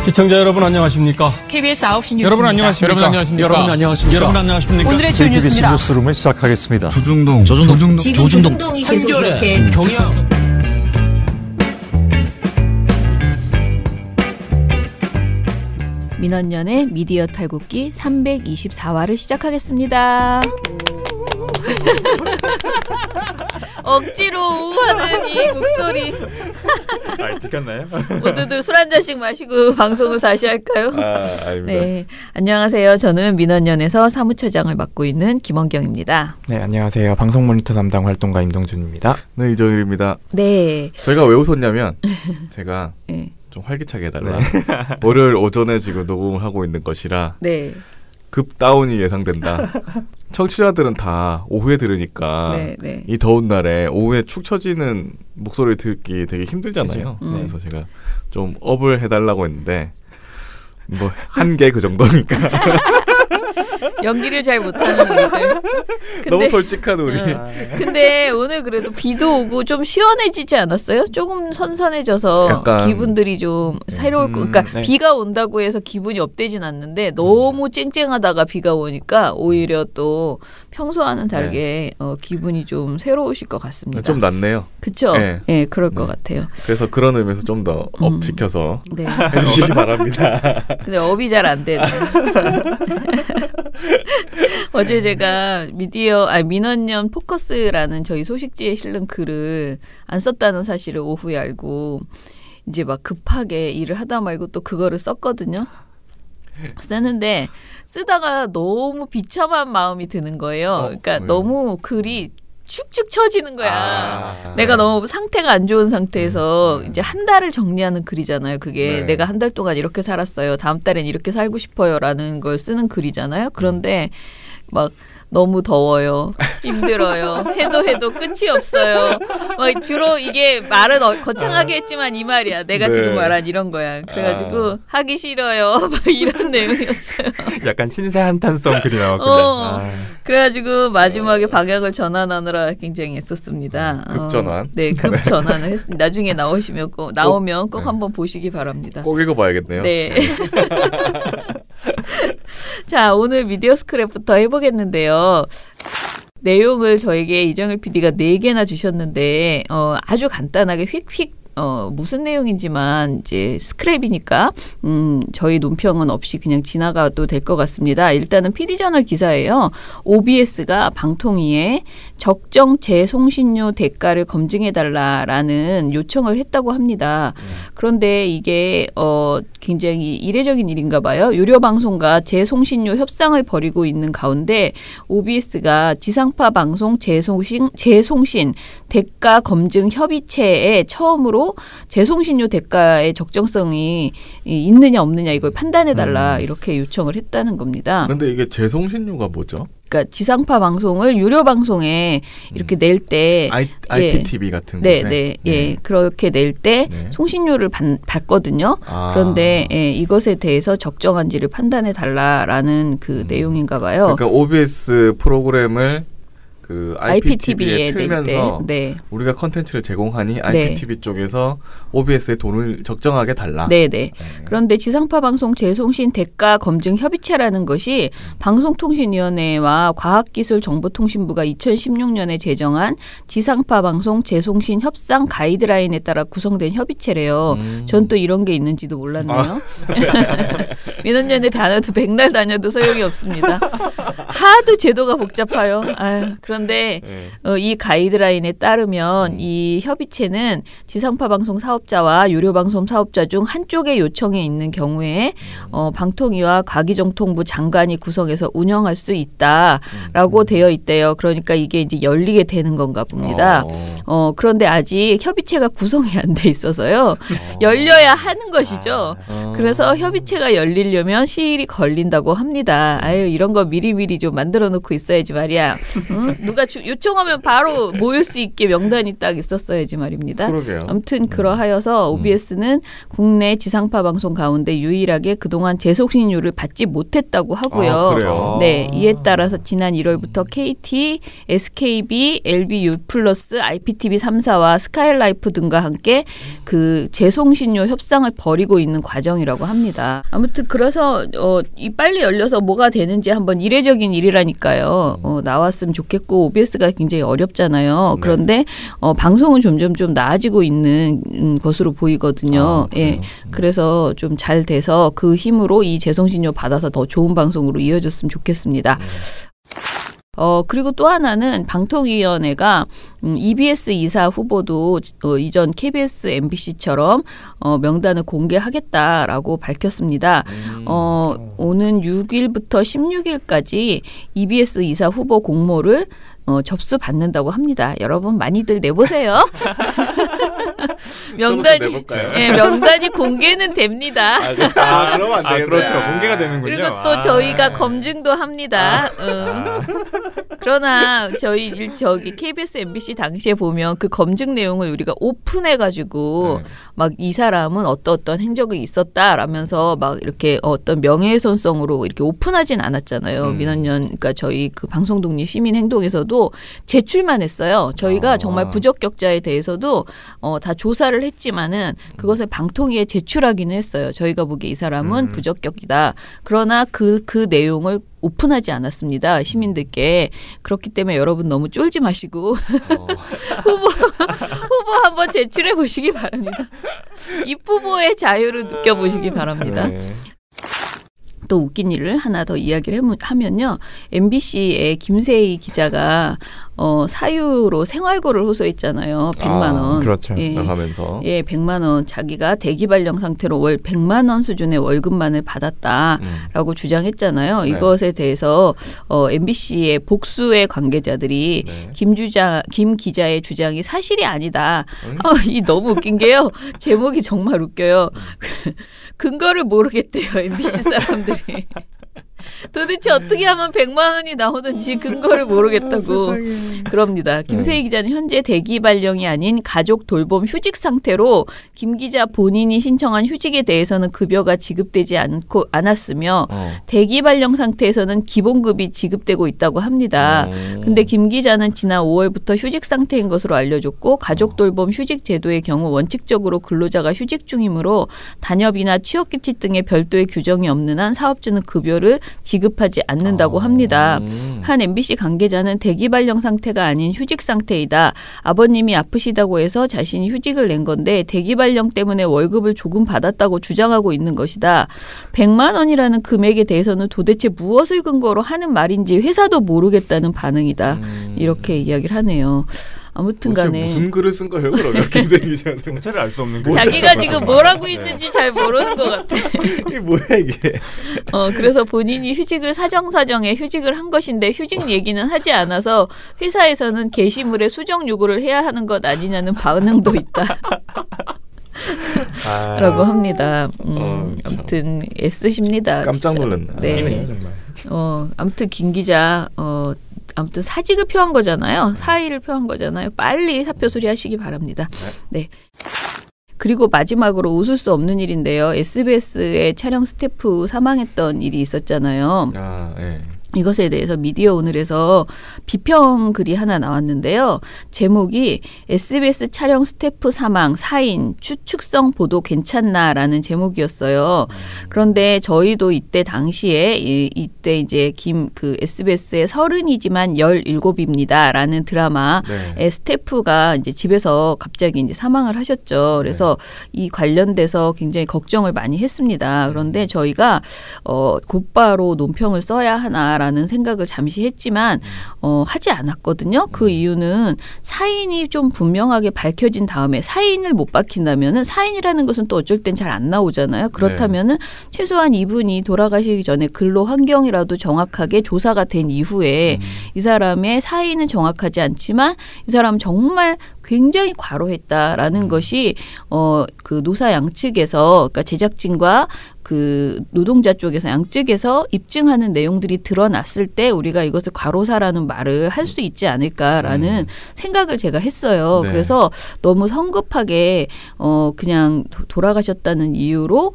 시청자 여러분 안녕하십니까? KBS 9시 뉴스 여러분 안녕하십니까? 여러분 안녕하십니까? 여러분 안녕하십니까? 여러분 안녕하십니까? 오늘의 주요 뉴스입니다. 뉴스룸을 시작하겠습니다. 조중동이 계속 이렇게 경향. 민원연의 미디어 탈곡기 324화를 시작하겠습니다. 억지로 우하는 이 목소리. 들켰나요? 모두들 술 한 잔씩 마시고 방송을 다시 할까요? 아닙니다. 네, 안녕하세요. 저는 민원연에서 사무처장을 맡고 있는 김원경입니다. 네, 안녕하세요. 방송 모니터 담당 활동가 임동준입니다. 네, 이정일입니다. 네. 저희가 왜 웃었냐면 제가 네. 좀 활기차게 해달라. 월요일 오전에 지금 녹음을 하고 있는 것이라 네. 급 다운이 예상된다. 청취자들은 다 오후에 들으니까 네. 이 더운 날에 오후에 축 처지는 목소리를 듣기 되게 힘들잖아요. 그래서 제가 좀 업을 해달라고 했는데 뭐 한 개 그 정도니까. 연기를 잘 못하는 우리들. 너무 솔직한 우리. 근데 오늘 그래도 비도 오고 좀 시원해지지 않았어요? 조금 선선해져서 약간, 기분들이 좀 새로울 거. 그러니까 네. 비가 온다고 해서 기분이 업되진 않는데 너무 쨍쨍하다가 비가 오니까 오히려 또 평소와는 다르게 기분이 좀 새로우실 것 같습니다. 좀 낫네요. 그렇죠? 네. 네, 그럴 것 같아요. 그래서 그런 의미에서 좀 더 업시켜서 네. 해주시기 바랍니다. 근데 업이 잘 안 되네. 어제 제가 민원연 포커스라는 저희 소식지에 실는 글을 안 썼다는 사실을 오후에 알고 이제 막 급하게 일을 하다 말고 또 그거를 썼거든요. 쓰는데 쓰다가 너무 비참한 마음이 드는 거예요. 그러니까 왜요? 너무 글이 축축 처지는 거야. 내가 너무 상태가 안 좋은 상태에서 이제 한 달을 정리하는 글이잖아요. 그게 내가 한 달 동안 이렇게 살았어요. 다음 달엔 이렇게 살고 싶어요라는 걸 쓰는 글이잖아요. 그런데 막 너무 더워요. 힘들어요. 해도 끝이 없어요. 막 주로 이게 말은 거창하게 했지만 이 말이야. 내가 지금 말한 이런 거야. 그래가지고 하기 싫어요. 막 이런 내용이었어요. 약간 신세 한탄성 글이 나왔군요. 그래가지고 마지막에 방향을 전환하느라 굉장히 애썼습니다. 급전환? 네, 급전환을 했습니다. 나중에 나오면 꼭 한번 보시기 바랍니다. 꼭 읽어봐야겠네요. 네. 자, 오늘 미디어 스크랩부터 해보겠는데요. 내용을 저에게 이정일 PD가 4개나 주셨는데 아주 간단하게 휙휙 무슨 내용인지만 이제 스크랩이니까 저희 논평은 없이 그냥 지나가도 될 것 같습니다. 일단은 PD저널 기사예요. OBS가 방통위에 적정 재송신료 대가를 검증해달라라는 요청을 했다고 합니다. 그런데 이게 굉장히 이례적인 일인가 봐요. 유료 방송과 재송신료 협상을 벌이고 있는 가운데 OBS가 지상파 방송 재송신 대가 검증 협의체에 처음으로 재송신료 대가의 적정성이 있느냐 없느냐 이걸 판단해달라 이렇게 요청을 했다는 겁니다. 근데 이게 재송신료가 뭐죠? 그러니까 지상파 방송을 유료 방송에 이렇게 낼 때 IPTV 같은 곳에 그렇게 낼 때 송신료를 받거든요. 그런데 이것에 대해서 적정한지를 판단해 달라라는 그 내용인가 봐요. 그러니까 OBS 프로그램을 그 IPTV에 틀면서 우리가 컨텐츠를 제공하니 IPTV 쪽에서 OBS에 돈을 적정하게 달라. 네네. 그런데 지상파 방송 재송신 대가 검증 협의체라는 것이 방송통신위원회와 과학기술정보통신부가 2016년에 제정한 지상파 방송 재송신 협상 가이드라인에 따라 구성된 협의체래요. 전 또 이런 게 있는지도 몰랐네요. 민원연에 다녀도 백날 다녀도 소용이 없습니다. 하도 제도가 복잡해요. 그런데 이 가이드라인에 따르면 이 협의체는 지상파 방송 사업자와 유료 방송 사업자 중 한쪽의 요청에 있는 경우에 방통위와 과기정통부 장관이 구성해서 운영할 수 있다라고 되어 있대요. 그러니까 이게 이제 열리게 되는 건가 봅니다. 그런데 아직 협의체가 구성이 안 돼 있어서요. 열려야 하는 것이죠. 그래서 협의체가 열리려면 시일이 걸린다고 합니다. 이런 거 미리미리 좀 만들어 놓고 있어야지 말이야. 누가 요청하면 바로 모일 수 있게 명단이 딱 있었어야지 말입니다. 그러게요. 아무튼 그러하여서 OBS는 국내 지상파 방송 가운데 유일하게 그동안 재송신료를 받지 못했다고 하고요. 아, 그래요? 네, 이에 따라서 지난 1월부터 KT, SKB, LB U+, IPTV 3사와 스카이라이프 등과 함께 그 재송신료 협상을 벌이고 있는 과정이라고 합니다. 아무튼 그래서 이 빨리 열려서 뭐가 되는지 한번 이례적인 일이라니까요. 나왔으면 좋겠고 OBS가 굉장히 어렵잖아요. 그런데 방송은 점점 좀 나아지고 있는 것으로 보이거든요. 예, 그래서 좀 잘 돼서 그 힘으로 이 재송신료 받아서 더 좋은 방송으로 이어졌으면 좋겠습니다. 그리고 또 하나는 방통위원회가 EBS 이사 후보도 이전 KBS, MBC처럼 명단을 공개하겠다라고 밝혔습니다. 오는 6일부터 16일까지 EBS 이사 후보 공모를 접수받는다고 합니다. 여러분 많이들 내보세요. 명단이 공개는 됩니다. 그러면 안 되겠네. 그렇죠. 공개가 되는군요. 그리고 또 저희가 검증도 합니다. 그러나 저기 KBS, MBC 당시에 보면 그 검증 내용을 우리가 오픈해가지고 막 이 사람은 어떤 행적이 있었다라면서 막 이렇게 어떤 명예훼손성으로 이렇게 오픈하진 않았잖아요. 민원연, 그러니까 저희 그 방송독립 시민행동에서도 제출만 했어요. 저희가 정말 부적격자에 대해서도 다 조사를 했지만은 그것을 방통위에 제출하기는 했어요. 저희가 보기에 이 사람은 부적격이다. 그러나 그 내용을 오픈하지 않았습니다. 시민들께. 그렇기 때문에 여러분 너무 쫄지 마시고 후보 한번 제출해 보시기 바랍니다. 입후보의 자유를 느껴보시기 바랍니다. 네. 또 웃긴 일을 하나 더 이야기를 하면요. MBC의 김세희 기자가 사유로 생활고를 호소했잖아요. 100만 원. 그렇죠. 예. 나가면서. 예, 100만 원. 자기가 대기발령 상태로 월 100만 원 수준의 월급만을 받았다라고 주장했잖아요. 네. 이것에 대해서 MBC의 복수의 관계자들이 김 기자의 주장이 사실이 아니다. 이 너무 웃긴 게요. 제목이 정말 웃겨요. 근거를 모르겠대요. MBC 사람들이. 도대체 어떻게 하면 100만 원이 나오는지 근거를 모르겠다고 그럽니다. 김세희 기자는 현재 대기 발령이 아닌 가족 돌봄 휴직 상태로 김 기자 본인이 신청한 휴직에 대해서는 급여가 지급되지 않았으며 대기 발령 상태에서는 기본급이 지급되고 있다고 합니다. 근데 김 기자는 지난 5월부터 휴직 상태인 것으로 알려졌고 가족 돌봄 휴직 제도의 경우 원칙적으로 근로자가 휴직 중이므로 단협이나 취업규칙 등의 별도의 규정이 없는 한 사업주는 급여를 지급하지 않는다고 합니다. 한 MBC 관계자는 대기 발령 상태가 아닌 휴직 상태이다. 아버님이 아프시다고 해서 자신이 휴직을 낸 건데 대기 발령 때문에 월급을 조금 받았다고 주장하고 있는 것이다. 100만 원이라는 금액에 대해서는 도대체 무엇을 근거로 하는 말인지 회사도 모르겠다는 반응이다. 이렇게 이야기를 하네요. 아무튼 간에 무슨 글을 쓴 거예요? 그러면 김세희 기자는 정체를 알 수 없는 거. 자기가 지금 뭘 하고 있는지 잘 모르는 것 같아. 이게 뭐야 이게? 그래서 본인이 휴직을 사정사정에 휴직을 한 것인데 휴직 얘기는 하지 않아서 회사에서는 게시물에 수정 요구를 해야 하는 것 아니냐는 반응도 있다. 라고 합니다. 아무튼 애쓰십니다. 깜짝 진짜. 놀랐네. 네. 아무튼 김 기자 아무튼 사직을 표한 거잖아요. 사의를 표한 거잖아요. 빨리 사표 수리하시기 바랍니다. 네. 그리고 마지막으로 웃을 수 없는 일인데요. SBS의 촬영 스태프 사망했던 일이 있었잖아요. 네. 이것에 대해서 미디어 오늘에서 비평 글이 하나 나왔는데요. 제목이 SBS 촬영 스태프 사망 사인 추측성 보도 괜찮나라는 제목이었어요. 그런데 저희도 이때 당시에 이때 이제 SBS의 30이지만 17입니다라는 드라마의 스태프가 이제 집에서 갑자기 이제 사망을 하셨죠. 그래서 이 관련돼서 굉장히 걱정을 많이 했습니다. 그런데 저희가 곧바로 논평을 써야 하나라는 생각을 잠시 했지만 하지 않았거든요. 그 이유는 사인이 좀 분명하게 밝혀진 다음에 사인을 못 밝힌다면은 사인이라는 것은 또 어쩔 땐 잘 안 나오잖아요. 그렇다면은 최소한 이분이 돌아가시기 전에 근로 환경이라도 정확하게 조사가 된 이후에 이 사람의 사인은 정확하지 않지만 이 사람 정말 굉장히 과로했다라는 것이 그 노사 양측에서 그러니까 제작진과 그 노동자 쪽에서 양측에서 입증하는 내용들이 드러났을 때 우리가 이것을 과로사라는 말을 할 수 있지 않을까라는 생각을 제가 했어요. 네. 그래서 너무 성급하게 그냥 돌아가셨다는 이유로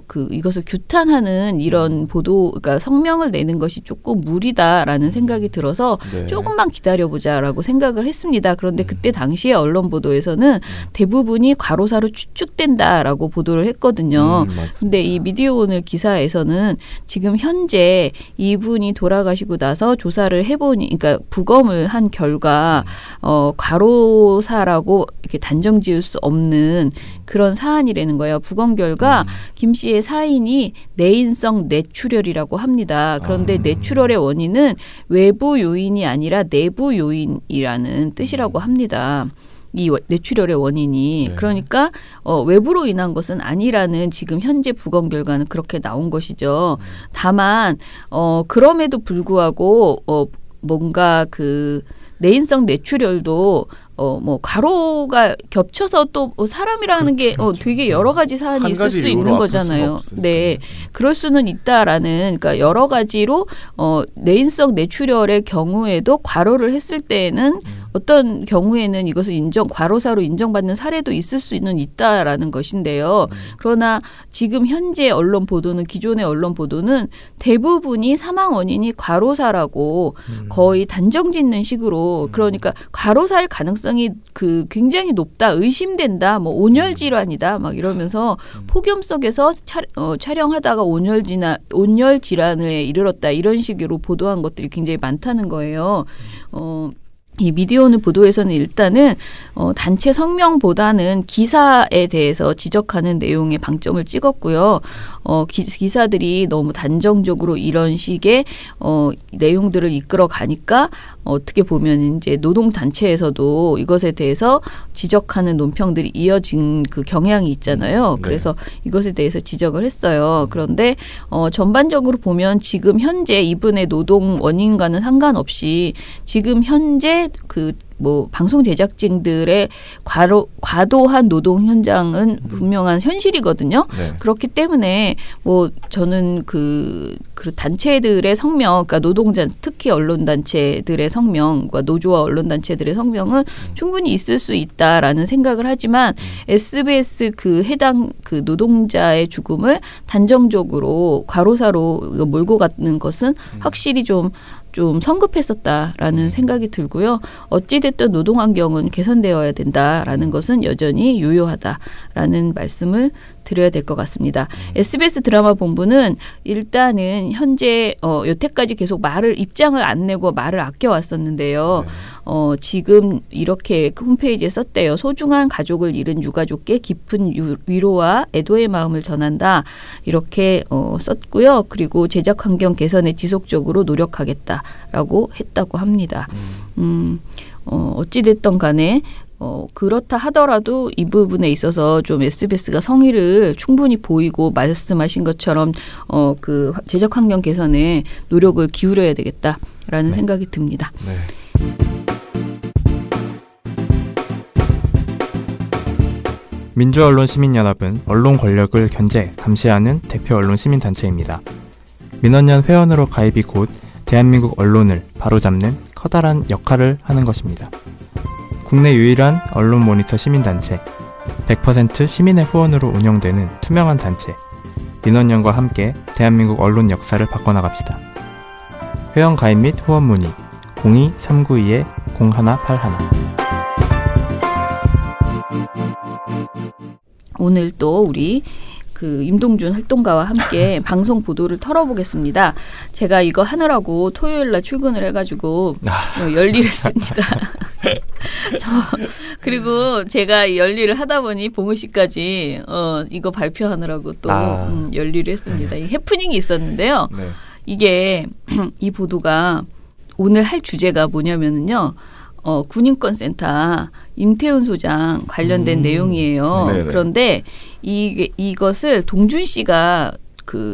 그 이것을 규탄하는 이런 보도 그러니까 성명을 내는 것이 조금 무리다라는 생각이 들어서 네. 조금만 기다려보자라고 생각을 했습니다. 그런데 그때 당시에 언론 보도에서는 대부분이 과로사로 추측된다라고 보도를 했거든요. 근데 이 미디어오늘 기사에서는 지금 현재 이분이 돌아가시고 나서 조사를 해보니, 그러니까 부검을 한 결과 과로사라고 이렇게 단정지을 수 없는 그런 사안이라는 거예요. 부검 결과 김 씨의 사인이 내인성 뇌출혈이라고 합니다. 그런데 뇌출혈의 원인은 외부 요인이 아니라 내부 요인이라는 뜻이라고 합니다. 이 뇌출혈의 원인이 네. 그러니까 외부로 인한 것은 아니라는 지금 현재 부검 결과는 그렇게 나온 것이죠. 다만 그럼에도 불구하고 뭔가 그 내인성 뇌출혈도 뭐 과로가 겹쳐서 또 사람이라는 게 되게 여러 가지 사안이 있을 수 있는 거잖아요. 네, 그럴 수는 있다라는 그러니까 여러 가지로 내인성 뇌출혈의 경우에도 과로를 했을 때에는 어떤 경우에는 이것을 과로사로 인정받는 사례도 있을 수는 있다라는 것인데요. 그러나 지금 현재 언론 보도는 기존의 언론 보도는 대부분이 사망 원인이 과로사라고 거의 단정짓는 식으로 그러니까 과로사일 가능성이 그 굉장히 높다, 의심된다, 뭐 온열 질환이다, 막 이러면서 폭염 속에서 촬영하다가 온열 질환에 이르렀다 이런 식으로 보도한 것들이 굉장히 많다는 거예요. 이 미디어오늘 보도에서는 일단은 단체 성명보다는 기사에 대해서 지적하는 내용에 방점을 찍었고요. 기사들이 너무 단정적으로 이런 식의 내용들을 이끌어 가니까 어떻게 보면 이제 노동단체에서도 이것에 대해서 지적하는 논평들이 이어진 그 경향이 있잖아요. 네. 그래서 이것에 대해서 지적을 했어요. 그런데 전반적으로 보면 지금 현재 이분의 노동 원인과는 상관없이 지금 현재 방송 제작진들의 과도한 노동 현장은 분명한 현실이거든요. 네. 그렇기 때문에 저는 그 단체들의 성명, 그러니까 노동자 특히 언론 단체들의 성명과 노조와 언론 단체들의 성명은 충분히 있을 수 있다라는 생각을 하지만 SBS 그 해당 그 노동자의 죽음을 단정적으로 과로사로 몰고 가는 것은 확실히 좀 성급했었다라는 생각이 들고요. 어찌됐든 노동환경은 개선되어야 된다라는 것은 여전히 유효하다라는 말씀을 드려야 될 것 같습니다. SBS 드라마 본부는 일단은 현재 여태까지 계속 입장을 안 내고 말을 아껴왔었는데요. 지금 이렇게 홈페이지에 썼대요. 소중한 가족을 잃은 유가족께 깊은 위로와 애도의 마음을 전한다. 이렇게 썼고요. 그리고 제작 환경 개선에 지속적으로 노력하겠다라고 했다고 합니다. 어찌됐든 간에 그렇다 하더라도 이 부분에 있어서 좀 SBS가 성의를 충분히 보이고 말씀하신 것처럼 그 제작 환경 개선에 노력을 기울여야 되겠다라는 생각이 듭니다. 네. 민주언론시민연합은 언론 권력을 견제, 감시하는 대표 언론 시민단체입니다. 민원연 회원으로 가입이 곧 대한민국 언론을 바로잡는 커다란 역할을 하는 것입니다. 국내 유일한 언론 모니터 시민단체, 100% 시민의 후원으로 운영되는 투명한 단체, 민원연과 함께 대한민국 언론 역사를 바꿔나갑시다. 회원 가입 및 후원 문의 02-392-0181 오늘 또 우리 임동준 활동가와 함께 방송 보도를 털어보겠습니다. 제가 이거 하느라고 토요일 날 출근을 해가지고 열일했습니다. 그리고 제가 열일을 하다 보니 봉우 씨까지 이거 발표하느라고 또 열일을 했습니다. 이 해프닝이 있었는데요. 네. 이게 이 보도가 오늘 할 주제가 뭐냐면은요. 군인권센터 임태훈 소장 관련된 내용이에요. 네네. 그런데 이것을 동준 씨가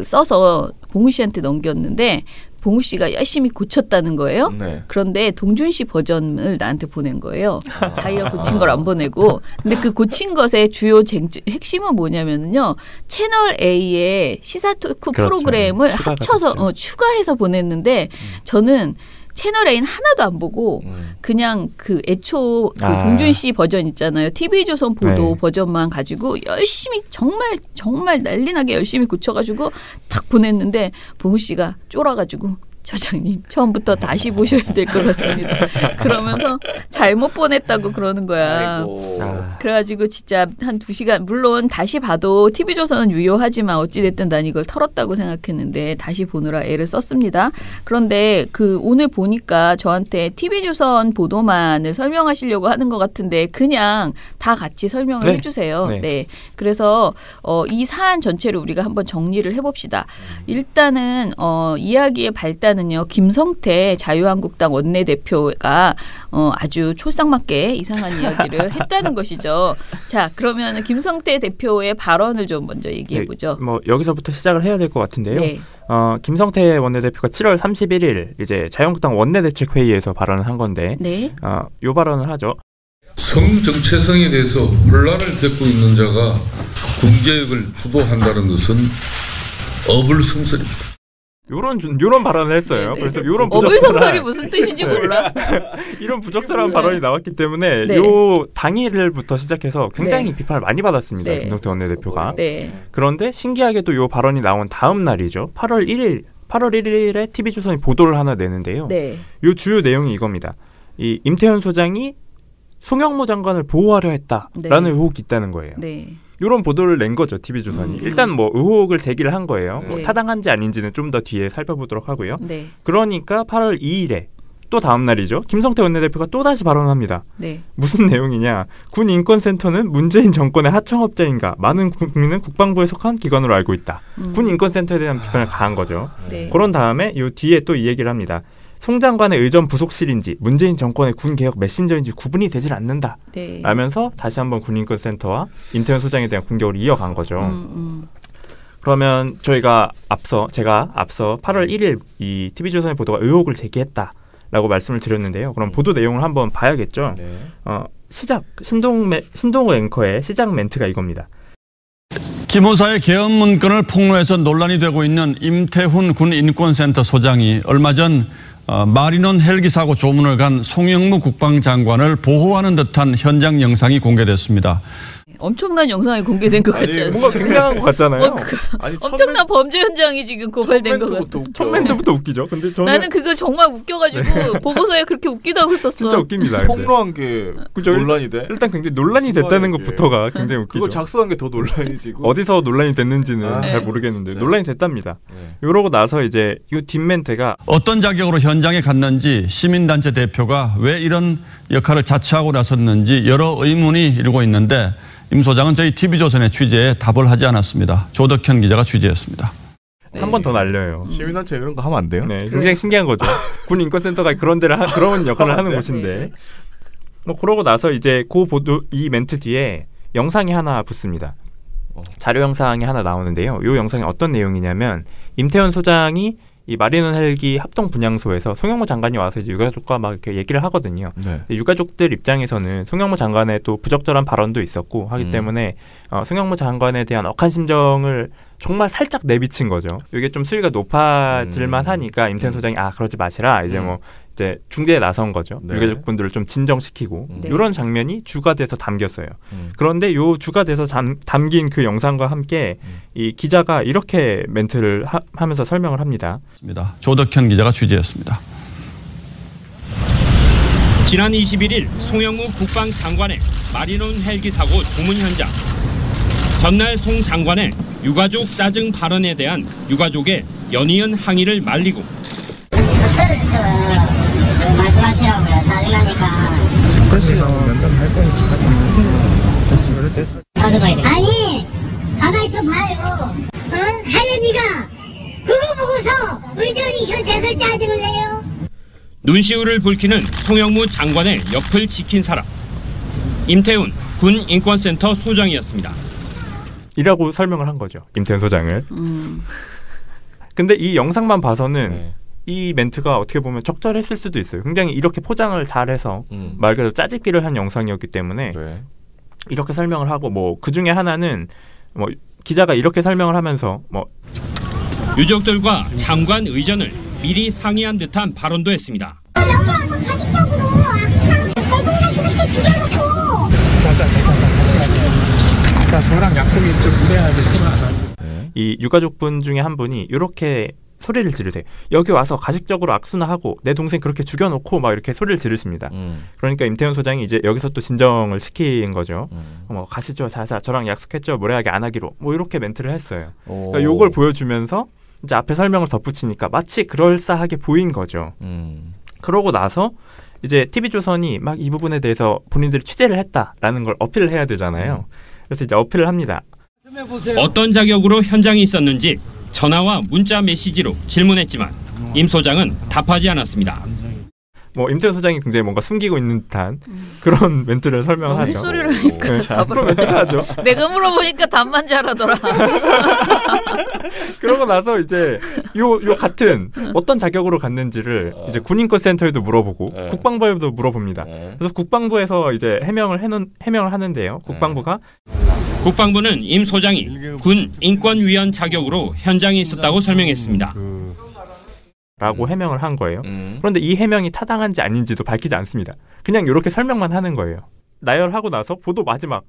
써서 봉우 씨한테 넘겼는데 봉우 씨가 열심히 고쳤다는 거예요. 네. 그런데 동준 씨 버전을 나한테 보낸 거예요. 자기가 고친 걸 안 보내고. 근데 그 고친 것의 주요 핵심은 뭐냐면요. 채널 A의 시사 토크 그렇죠. 프로그램을 합쳐서 추가해서 보냈는데 저는 채널 A는 하나도 안 보고 그냥 그 애초 그 동준 씨 버전 있잖아요. TV조선 보도 네. 버전만 가지고 열심히 정말 난리나게 열심히 고쳐가지고 딱 보냈는데 봉우 씨가 쫄아가지고 저장님 처음부터 다시 보셔야 될 것 같습니다. 그러면서 잘못 보냈다고 그러는 거야. 그래가지고 진짜 한 2시간 물론 다시 봐도 TV조선은 유효하지만 어찌됐든 난 이걸 털었다고 생각했는데 다시 보느라 애를 썼습니다. 그런데 그 오늘 보니까 저한테 TV조선 보도만을 설명하시려고 하는 것 같은데 그냥 다 같이 설명을 해주세요. 네. 그래서 이 사안 전체를 우리가 한번 정리를 해봅시다. 일단은 이야기의 발단 는요 김성태 자유한국당 원내대표가 아주 촐싹맞게 이상한 이야기를 했다는 것이죠. 자, 그러면 김성태 대표의 발언을 좀 먼저 얘기해 보죠. 뭐 여기서부터 시작을 해야 될 것 같은데요. 네. 김성태 원내대표가 7월 31일 이제 자유한국당 원내대책회의에서 발언을 한 건데, 요 발언을 하죠. 성정체성에 대해서 혼란을 겪고 있는 자가 군개혁을 주도한다는 것은 어불성설입니다. 요런 발언을 했어요. 그래서 요런 어불성설이 무슨 뜻인지 몰라. 이런 부적절한 발언이 나왔기 때문에 요 당일부터 시작해서 굉장히 비판을 많이 받았습니다. 김성태 원내대표가. 그런데 신기하게도 요 발언이 나온 다음 날이죠. 8월 1일에 TV조선이 보도를 하나 내는데요. 요 주요 내용이 이겁니다. 이 임태현 소장이 송영무 장관을 보호하려 했다라는 의혹이 있다는 거예요. 이런 보도를 낸 거죠, TV조선이. 일단 뭐 의혹을 제기를 한 거예요. 뭐 타당한지 아닌지는 좀 더 뒤에 살펴보도록 하고요. 그러니까 8월 2일에 또 다음 날이죠. 김성태 원내대표가 또다시 발언합니다. 무슨 내용이냐. 군 인권센터는 문재인 정권의 하청업자인가. 많은 국민은 국방부에 속한 기관으로 알고 있다. 군 인권센터에 대한 비판을 가한 거죠. 그런 다음에 요 뒤에 또 이 얘기를 합니다. 송 장관의 의전 부속실인지 문재인 정권의 군개혁 메신저인지 구분이 되질 않는다. 라면서 다시 한번 군인권센터와 임태현 소장에 대한 공격을 이어간 거죠. 그러면 제가 앞서 8월 1일 이 TV조선의 보도가 의혹을 제기했다라고 말씀을 드렸는데요. 그럼 보도 내용을 한번 봐야겠죠. 신동우 앵커의 시작 멘트가 이겁니다. 기무사의 계엄 문건을 폭로해서 논란이 되고 있는 임태훈 군인권센터 소장이 얼마 전 마리논 헬기 사고 조문을 간 송영무 국방장관을 보호하는 듯한 현장 영상이 공개됐습니다. 엄청난 영상이 공개된 것 같지 않습니까? 뭔가 굉장한 것 같잖아요. 엄청난 범죄 현장이 지금 고발된 것 같아요. 첫 멘트부터 웃기죠. 근데 나는 그거 정말 웃겨가지고 보고서에 그렇게 웃기다고 썼어. 진짜 웃깁니다. 폭로한 게 논란이 돼? 일단 굉장히 논란이 됐다는 것부터가 굉장히 웃기죠. 그걸 작성한 게 더 논란이지. 어디서 논란이 됐는지는 잘 모르겠는데 진짜. 논란이 됐답니다. 이러고 나서 이제 이 뒷멘트가 어떤 자격으로 현장에 갔는지 시민단체 대표가 왜 이런 역할을 자처하고 나섰는지 여러 의문이 일고 있는데 임 소장은 저희 TV조선의 취재에 답을 하지 않았습니다. 조덕현 기자가 취재했습니다. 한 번 더 날려요. 시민단체 이런 거 하면 안 돼요? 굉장히 신기한 거죠. 군 인권센터가 그런 역할을 하는 곳인데. 뭐 그러고 나서 이제 이 멘트 뒤에 영상이 하나 붙습니다. 자료 영상이 하나 나오는데요. 이 영상이 어떤 내용이냐면 임태현 소장이 이 마리논 헬기 합동 분향소에서 송영무 장관이 와서 이제 유가족과 막 이렇게 얘기를 하거든요. 유가족들 입장에서는 송영무 장관의 또 부적절한 발언도 있었고 하기 때문에 송영무 장관에 대한 억한 심정을 정말 살짝 내비친 거죠. 이게 좀 수위가 높아질만 하니까 임태현 소장이 그러지 마시라 이제 중재에 나선 거죠. 유가족분들을 좀 진정시키고 이런 장면이 주가 돼서 담겼어요. 그런데 요 주가 돼서 담긴 그 영상과 함께 이 기자가 이렇게 멘트를 하면서 설명을 합니다. 조덕현 기자가 취재했습니다. 지난 21일 송영무 국방장관의 마리논 헬기 사고 조문 현장. 전날 송 장관의 유가족 짜증 발언에 대한 유가족의 연이은 항의를 말리고 말씀하시라고요. 짜증나니까. 아니, 가만히 있어 봐요. 할애비가 그거 보고서 의전이 현장에서 짜증을 내요. 눈시울을 붉히는 송영무 장관의 옆을 지킨 사람. 임태훈 군 인권센터 소장이었습니다. 이라고 설명을 한 거죠. 임태훈 소장을. 근데 이 영상만 봐서는 이 멘트가 어떻게 보면 적절했을 수도 있어요. 굉장히 이렇게 포장을 잘해서 말 그대로 짜집기를 한 영상이었기 때문에 네. 이렇게 설명을 하고 뭐 그 중에 하나는 뭐 기자가 이렇게 설명을 하면서 뭐 유족들과 장관 의전을 미리 상의한 듯한 발언도 했습니다. 여기 와서 가식적으로 악수랑 내 동생 그렇게 죽여놓고. 자, 저랑 약속이 좀 이래야 되구나. 이 유가족분 중에 한 분이 이렇게 소리를 지르세요. 여기 와서 가식적으로 악수나 하고 내 동생 그렇게 죽여놓고 막 이렇게 소리를 지르십니다. 그러니까 임태훈 소장이 이제 여기서 또 진정을 시킨 거죠. 뭐 가시죠, 자자, 저랑 약속했죠, 무례하게 안 하기로. 뭐 이렇게 멘트를 했어요. 그러니까 요걸 보여주면서 이제 앞에 설명을 덧붙이니까 마치 그럴싸하게 보인 거죠. 그러고 나서 이제 TV조선이 막 이 부분에 대해서 본인들이 취재를 했다라는 걸 어필을 해야 되잖아요. 그래서 이제 어필을 합니다. 어떤 자격으로 현장에 있었는지 전화와 문자 메시지로 질문했지만 임 소장은 답하지 않았습니다. 뭐 임태훈 소장이 굉장히 뭔가 숨기고 있는 듯한 그런 멘트를 설명을 하죠. 헛소리를 하니까 그런 멘트를 하죠. 내가 물어보니까 답만 잘하더라. 그러고 나서 이제 요 같은 어떤 자격으로 갔는지를 이제 군인권센터에도 물어보고 국방부에도 물어봅니다. 그래서 국방부에서 이제 해명을 하는데요. 국방부는 임 소장이 군 인권위원 자격으로 현장에 있었다고 설명했습니다. 라고 해명을 한 거예요. 그런데 이 해명이 타당한지 아닌지도 밝히지 않습니다. 그냥 이렇게 설명만 하는 거예요. 나열하고 나서 보도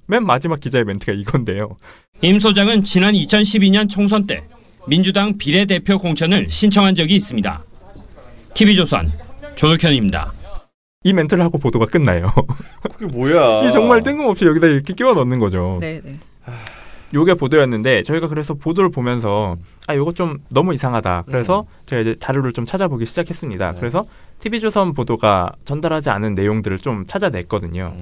맨 마지막 기자의 멘트가 이건데요. 임 소장은 지난 2012년 총선 때 민주당 비례대표 공천을 신청한 적이 있습니다. TV조선 조덕현입니다. 이 멘트를 하고 보도가 끝나요. 그게 뭐야? 이 정말 뜬금없이 여기다 이렇게 끼워 넣는 거죠. 네네. 요게 보도였는데 저희가 그래서 보도를 보면서 요거 좀 너무 이상하다. 그래서 제가 이제 자료를 좀 찾아보기 시작했습니다. 그래서 TV조선 보도가 전달하지 않은 내용들을 좀 찾아냈거든요.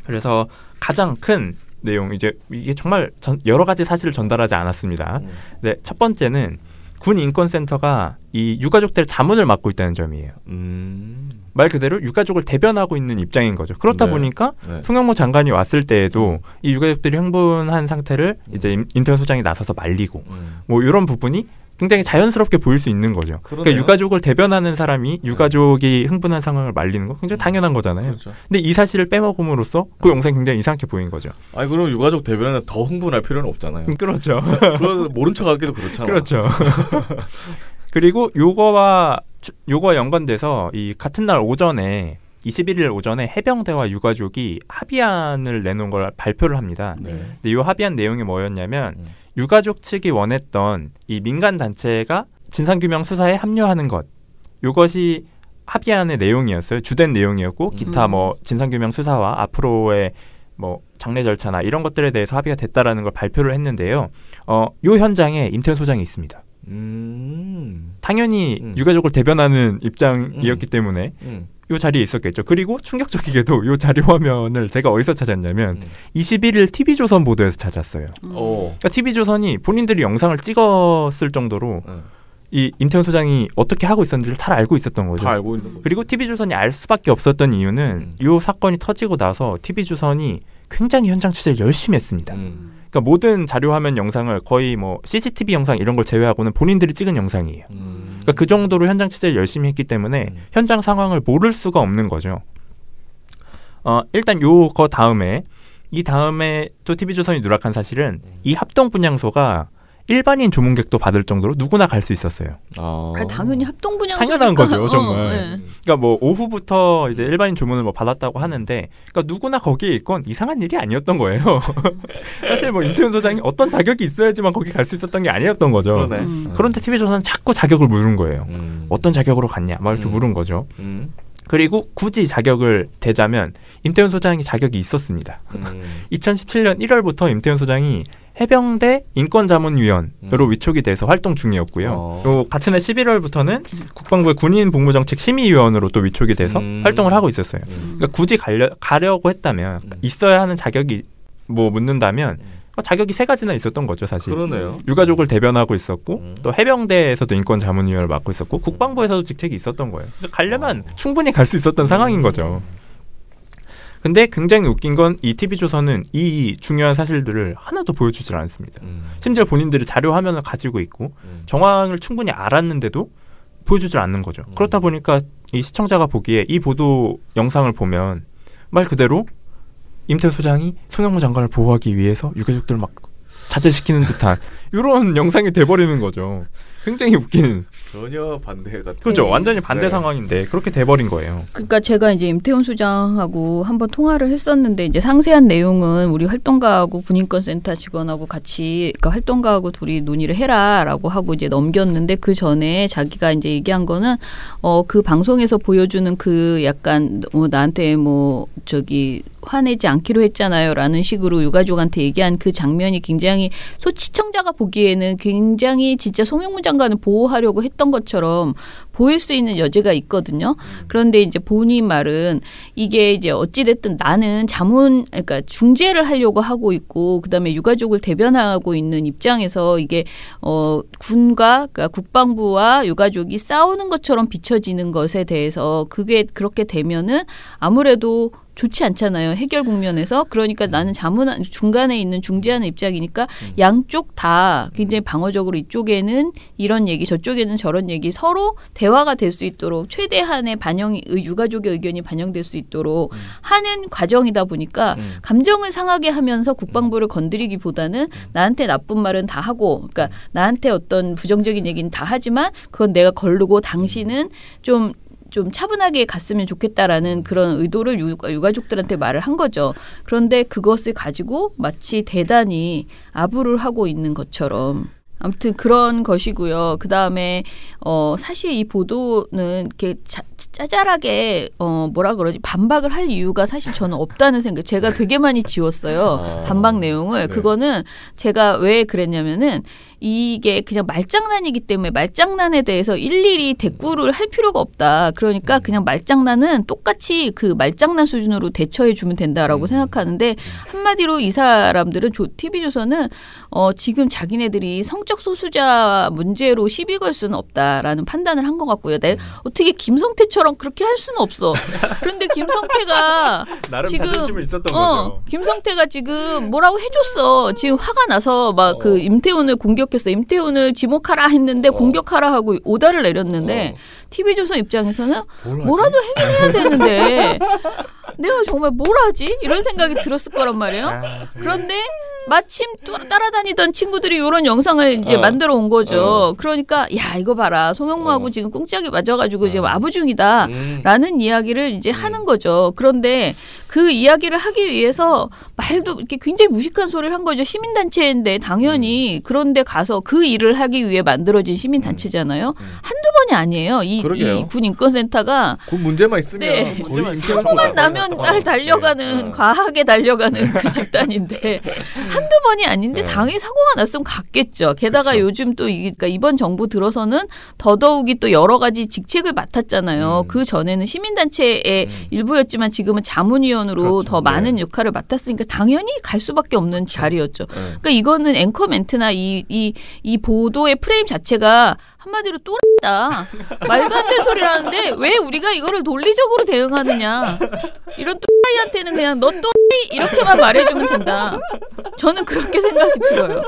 그래서 가장 큰 내용, 이게 정말 여러 가지 사실을 전달하지 않았습니다. 네, 첫 번째는 군 인권센터가 이 유가족들 자문을 맡고 있다는 점이에요. 말 그대로 유가족을 대변하고 있는 입장인 거죠. 그렇다 보니까 송영무 장관이 왔을 때에도 이 유가족들이 흥분한 상태를 이제 임태훈 소장이 나서서 말리고 뭐 이런 부분이 굉장히 자연스럽게 보일 수 있는 거죠. 그러니까 유가족을 대변하는 사람이 유가족이 흥분한 상황을 말리는 거 굉장히 당연한 거잖아요. 그렇죠. 근데 이 사실을 빼먹음으로써 그 영상이 굉장히 이상하게 보인 거죠. 아니 그럼 유가족 대변에 더 흥분할 필요는 없잖아요. 그렇죠. 모른 척하기도 그렇잖아요. 그렇죠. 그리고 요거와 연관돼서 이 같은 날 오전에 21일 오전에 해병대와 유가족이 합의안을 내놓은 걸 발표를 합니다. 근데 이 합의안 내용이 뭐였냐면 유가족 측이 원했던 이 민간 단체가 진상규명 수사에 합류하는 것, 이것이 합의안의 내용이었어요. 주된 내용이었고 기타 뭐 진상규명 수사와 앞으로의 뭐 장례 절차나 이런 것들에 대해서 합의가 됐다라는 걸 발표를 했는데요. 요 현장에 임태훈 소장이 있습니다. 당연히 유가족을 대변하는 입장이었기 때문에 이 자리에 있었겠죠. 그리고 충격적이게도 이 자료 화면을 제가 어디서 찾았냐면 21일 TV조선 보도에서 찾았어요. 그러니까 TV조선이 본인들이 영상을 찍었을 정도로 이 임태훈 소장이 어떻게 하고 있었는지를 잘 알고 있었던 거죠. 다 알고 있는 거죠. 그리고 TV조선이 알 수밖에 없었던 이유는 이 사건이 터지고 나서 TV조선이 굉장히 현장 취재를 열심히 했습니다. 그러니까 모든 자료 화면 영상을 거의 뭐 CCTV 영상 이런 걸 제외하고는 본인들이 찍은 영상이에요. 그러니까 그 정도로 현장 취재를 열심히 했기 때문에 현장 상황을 모를 수가 없는 거죠. 일단 이 다음에 또 TV조선이 누락한 사실은 이 합동분향소가 일반인 조문객도 받을 정도로 누구나 갈 수 있었어요. 당연히 합동분향소 당연한 거죠, 정말. 그러니까 뭐 오후부터 이제 일반인 조문을 뭐 받았다고 하는데, 그러니까 누구나 거기에 있건 이상한 일이 아니었던 거예요. 사실 뭐 임태훈 소장이 어떤 자격이 있어야지만 거기 갈 수 있었던 게 아니었던 거죠. 그런데 TV조선은 자꾸 자격을 물은 거예요. 어떤 자격으로 갔냐, 막 이렇게 물은 거죠. 그리고 굳이 자격을 대자면 임태훈 소장이 자격이 있었습니다. 2017년 1월부터 임태훈 소장이 해병대 인권자문위원으로 위촉이 돼서 활동 중이었고요. 또 같은 해 11월부터는 국방부의 군인복무정책심의위원으로 또 위촉이 돼서 활동을 하고 있었어요. 그러니까 굳이 가려고 했다면 있어야 하는 자격이 뭐 묻는다면 자격이 3가지나 있었던 거죠, 사실. 그러네요. 유가족을 대변하고 있었고 또 해병대에서도 인권자문위원을 맡고 있었고 국방부에서도 직책이 있었던 거예요. 가려면 충분히 갈 수 있었던 상황인 거죠. 근데 굉장히 웃긴 건 이 TV조선은 이 중요한 사실들을 하나도 보여주질 않습니다. 심지어 본인들이 자료 화면을 가지고 있고 정황을 충분히 알았는데도 보여주질 않는 거죠. 그렇다 보니까 이 시청자가 보기에 이 보도 영상을 보면 말 그대로 임태훈 소장이 송영무 장관을 보호하기 위해서 유가족들을 막 자제시키는 듯한 이런 영상이 돼버리는 거죠. 굉장히 웃긴. 전혀 반대 같은. 그렇죠. 완전히 반대 상황인데 그렇게 돼버린 거예요. 그러니까 제가 이제 임태훈 소장하고 한번 통화를 했었는데 이제 상세한 내용은 우리 활동가하고 군인권센터 직원하고 같이 그러니까 활동가하고 둘이 논의를 해라라고 하고 이제 넘겼는데 그 전에 자기가 이제 얘기한 거는 그 방송에서 보여주는 그 약간 나한테 뭐 저기 화내지 않기로 했잖아요라는 식으로 유가족한테 얘기한 그 장면이 굉장히 시청자가 보기에는 굉장히 진짜 송영무 장관을 보호하려고 했던 것처럼 보일 수 있는 여지가 있거든요. 그런데 이제 본인 말은 이게 이제 어찌됐든 나는 그러니까 중재를 하려고 하고 있고 그다음에 유가족을 대변하고 있는 입장에서 이게 군과 그러니까 국방부와 유가족이 싸우는 것처럼 비춰지는 것에 대해서 그게 그렇게 되면은 아무래도 좋지 않잖아요. 해결 국면에서. 그러니까 나는 중간에 있는 중재하는 입장이니까 양쪽 다 굉장히 방어적으로 이쪽에는 이런 얘기 저쪽에는 저런 얘기 서로 대화가 될 수 있도록 최대한의 유가족의 의견이 반영될 수 있도록 하는 과정이다 보니까 감정을 상하게 하면서 국방부를 건드리기보다는 나한테 나쁜 말은 다 하고 그러니까 나한테 어떤 부정적인 얘기는 다 하지만 그건 내가 거르고 당신은 좀 차분하게 갔으면 좋겠다라는 그런 의도를 유가족들한테 말을 한 거죠. 그런데 그것을 가지고 마치 대단히 아부를 하고 있는 것처럼 아무튼 그런 것이고요. 그다음에 사실 이 보도는 이렇게 짜잘하게 뭐라 그러지 반박을 할 이유가 사실 저는 없다는 생각. 제가 되게 많이 지웠어요. 반박 내용을. 네. 그거는 제가 왜 그랬냐면은 이게 그냥 말장난이기 때문에 말장난에 대해서 일일이 대꾸를 할 필요가 없다. 그러니까 그냥 말장난은 똑같이 그 말장난 수준으로 대처해 주면 된다라고 생각하는데 한마디로 이 사람들은 TV조선은 지금 자기네들이 성적 소수자 문제로 시비 걸 수는 없다라는 판단을 한 것 같고요. 어떻게 김성태처럼 그렇게 할 수는 없어. 그런데 김성태가 나름 지금 자존심은 있었던 거죠. 김성태가 지금 뭐라고 해줬어. 지금 화가 나서 막 그 임태훈을 공격했어. 임태훈을 지목하라 했는데 공격하라 하고 오다를 내렸는데 TV조선 입장에서는 뭐라도 해결해야 되는데 내가 정말 뭘 하지? 이런 생각이 들었을 거란 말이에요. 그런데 마침 따라다니던 친구들이 이런 영상을 이제 만들어 온 거죠. 그러니까 야 이거 봐라 송영무하고 지금 꽁짝이 맞아가지고 지금 아부 중이다라는 이야기를 이제 하는 거죠. 그런데 그 이야기를 하기 위해서 말도 이렇게 굉장히 무식한 소리를 한 거죠. 시민단체인데 당연히 그런데 가서 그 일을 하기 위해 만들어진 시민단체잖아요. 한두 번이 아니에요. 이 군 인권센터가 군 문제만 있으면 사고만 나면 달려가는 과하게 달려가는 그 집단인데 한두 번이 아닌데 당연히 사고가 났으면 갔겠죠. 게다가 요즘 또 그러니까 이번 정부 들어서는 더더욱이 또 여러 가지 직책을 맡았잖아요. 그 전에는 시민단체의 일부였지만 지금은 자문위원으로 더 많은 역할을 맡았으니까 당연히 갈 수밖에 없는 자리였죠. 그러니까 이거는 앵커 멘트나 이 보도의 프레임 자체가 한마디로 또라이다. 말도 안 되는 소리를 하는데 왜 우리가 이거를 논리적으로 대응하느냐. 이런 또라이한테는 그냥 너 또라이 이렇게만 말해주면 된다. 저는 그렇게 생각이 들어요.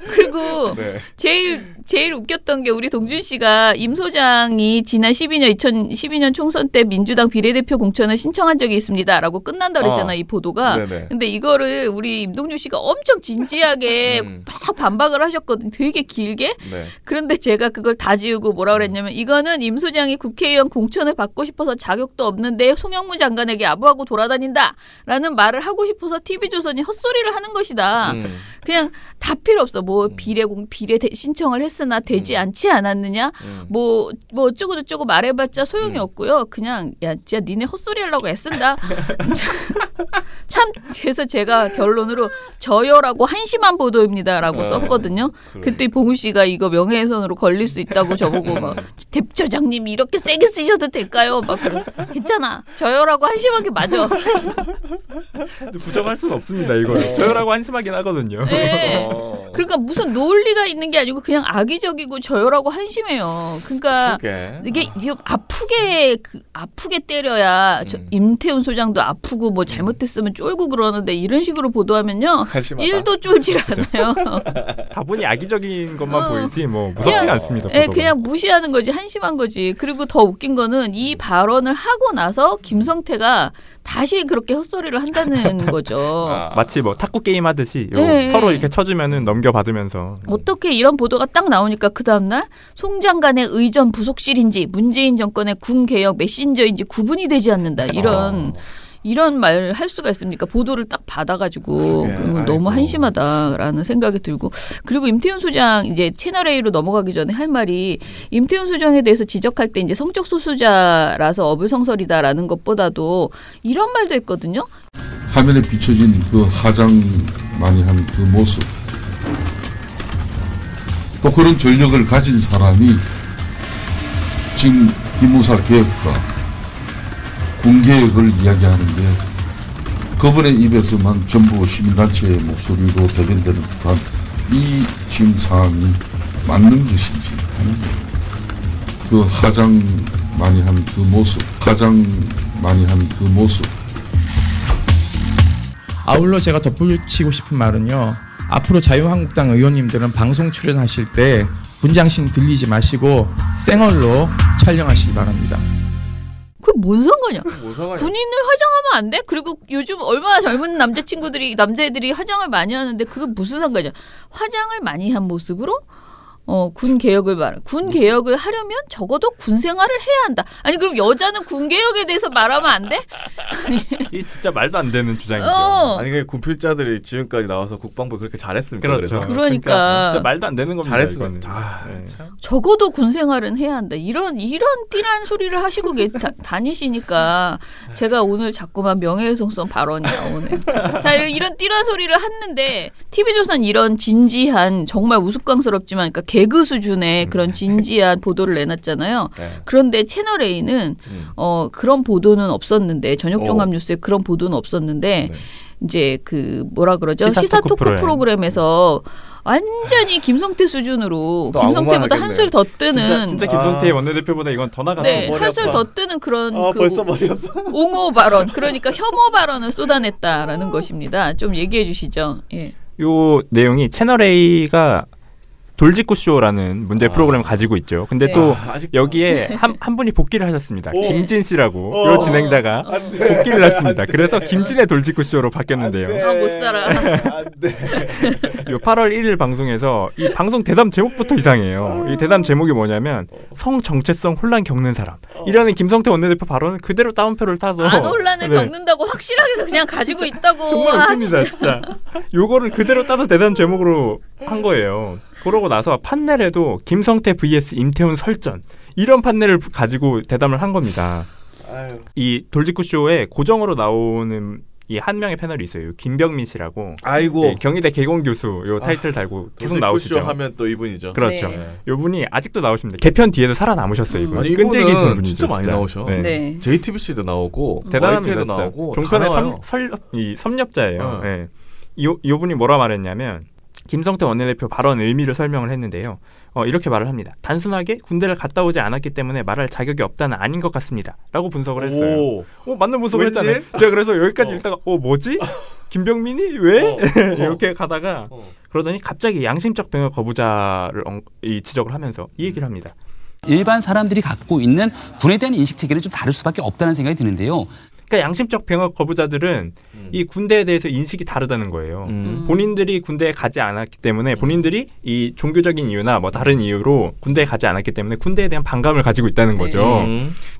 그리고 제일 웃겼던 게 우리 동준 씨가 임 소장이 지난 2012년 총선 때 민주당 비례대표 공천을 신청한 적이 있습니다라고 끝난다 그랬잖아 이 보도가. 네네. 근데 이거를 우리 임동준 씨가 엄청 진지하게 막 반박을 하셨거든요. 되게 길게. 네. 그런데 제가 그걸 다 지우고 뭐라 그랬냐면 이거는 임 소장이 국회의원 공천을 받고 싶어서 자격도 없는데 송영무 장관에게 아부하고 돌아다닌다라는 말을 하고 싶어서 TV조선이 헛소리를 하는 것이다. 그냥 다 필요 없어. 뭐 비례 신청을 했으나 되지 않지 않았느냐. 뭐 어쩌고 저쩌고 말해봤자 소용이 없고요. 그냥 야 진짜 니네 헛소리 하려고 애쓴다. 참 그래서 제가 결론으로 저열하고 한심한 보도입니다라고 썼거든요. 그때 봉우 씨가 이거 명예훼손으로 걸릴 수 있다고 저보고 막 대표장님이 이렇게 세게 쓰셔도 될까요? 막 괜찮아. 저열하고 한심한 게 맞아. 부정할 수는 없습니다. 이거 저열하고 한심하긴 하거든요. 네. 그러니까 무슨 논리가 있는 게 아니고 그냥 악의적이고 저열하고 한심해요. 그러니까 이게 아프게 때려야 임태훈 소장도 아프고 뭐 잘못했으면 쫄고 그러는데 이런 식으로 보도하면요. 한심하다. 1도 쫄질 않아요. 다분히 악의적인 것만 보이지 뭐 무섭지 않습니다. 네, 그냥 무시하는 거지. 한심한 거지. 그리고 더 웃긴 거는 이 발언을 하고 나서 김성태가 다시 그렇게 헛소리를 한다는 거죠. 마치 뭐 탁구 게임 하듯이 서로 이렇게 쳐주면은 넘겨받으면서. 어떻게 이런 보도가 딱 나오니까 그 다음날 송 장관의 의전 부속실인지 문재인 정권의 군개혁 메신저인지 구분이 되지 않는다. 이런 말 할 수가 있습니까? 보도를 딱 받아가지고 너무 한심하다라는 생각이 들고 그리고 임태훈 소장 이제 채널A로 넘어가기 전에 할 말이 임태훈 소장에 대해서 지적할 때 이제 성적 소수자라서 어불성설이다라는 것보다도 이런 말도 했거든요. 화면에 비춰진 그 하장 많이 한 그 모습 또 그런 전력을 가진 사람이 지금 기무사 개혁과 군개혁을 이야기하는데 그분의 입에서만 전부 시민단체의 목소리로 대변되는 듯한 이 지금 상황이 맞는 것인지 하는 그 하장 많이 한 그 모습 아울러 제가 덧붙이고 싶은 말은요. 앞으로 자유한국당 의원님들은 방송 출연하실 때 분장신 들리지 마시고 생얼로 촬영하시기 바랍니다. 그게 뭔 상관이야? 군인을 화장하면 안 돼? 그리고 요즘 얼마나 젊은 남자애들이 화장을 많이 하는데 그게 무슨 상관이야? 화장을 많이 한 모습으로 군 개혁을 하려면 적어도 군 생활을 해야 한다. 아니 그럼 여자는 군 개혁에 대해서 말하면 안 돼? 이게 진짜 말도 안 되는 주장이죠. 아니 그 군필자들이 지금까지 나와서 국방부 그렇게 잘했습니까? 그러니까 진짜 말도 안 되는 겁니다. 잘했으면 적어도 군 생활은 해야 한다. 이런 띠란 소리를 하시고 다니시니까 제가 오늘 자꾸만 명예훼손성 발언이 나오네요. 자 이런 띠란 소리를 했는데 TV조선 이런 진지한 정말 우스꽝스럽지만 그러니까 개그 수준의 그런 진지한 보도를 내놨잖아요. 그런데 채널A는 그런 보도는 없었는데 저녁 종합 뉴스에 그런 보도는 없었는데 이제 그 뭐라 그러죠? 시사 토크 프로그램에서 완전히 김성태 수준으로 김성태보다 한술 더 뜨는 진짜 김성태 원내대표보다 이건 더 나갔어요. 네, 한술 더 뜨는 그런 벌써 머리 아파. 옹호 발언 그러니까 혐오 발언을 쏟아냈다라는 것입니다. 좀 얘기해 주시죠. 예. 요 내용이 채널A가 돌직구쇼라는 문제 프로그램을 가지고 있죠. 근데 또 여기에 한 분이 복귀를 하셨습니다. 김진 씨라고 요 진행자가 복귀를 했습니다. 그래서 김진의 돌직구쇼로 바뀌었는데요. 못 살아. 요 8월 1일 방송에서 이 방송 대담 제목부터 이상해요. 이 대담 제목이 뭐냐면 성 정체성 혼란 겪는 사람. 이라는 김성태 원내대표 발언을 그대로 따옴표를 타서 안 혼란을 겪는다고 확실하게 그냥 가지고 있다고. 정말 웃깁니다. 진짜. 요거를 그대로 따서 대담 제목으로 한 거예요. 그러고 나서 판넬에도 김성태 vs 임태훈 설전 이런 판넬을 가지고 대담을 한 겁니다. 이 돌직구쇼에 고정으로 나오는 이 한 명의 패널이 있어요. 김병민 씨라고. 아이고. 네, 경희대 개공교수 요 타이틀 달고 계속 나오시죠. 돌직구쇼 하면 또 이분이죠. 그렇죠. 요 분이 아직도 나오십니다. 개편 뒤에도 살아남으셨어요. 이분. 끈질기신 분이죠. 진짜 많이 나오셔. 네. JTBC도 나오고 대단합니다. 나오고 종편의 섭렵자예요. 네. 요 분이 뭐라 말했냐면 김성태 원내대표 발언 의미를 설명을 했는데요. 이렇게 말을 합니다. 단순하게 군대를 갔다 오지 않았기 때문에 말할 자격이 없다는 아닌 것 같습니다. 라고 분석을 했어요. 맞는 분석을 했잖아요. 제가 그래서 여기까지 읽다가 뭐지? 김병민이? 왜? 이렇게 가다가 그러더니 갑자기 양심적 병역 거부자를 지적을 하면서 이 얘기를 합니다. 일반 사람들이 갖고 있는 군에 대한 인식 체계는 좀 다를 수밖에 없다는 생각이 드는데요. 그러니까 양심적 병역 거부자들은 이 군대에 대해서 인식이 다르다는 거예요. 본인들이 군대에 가지 않았기 때문에 본인들이 이 종교적인 이유나 뭐 다른 이유로 군대에 가지 않았기 때문에 군대에 대한 반감을 가지고 있다는 거죠.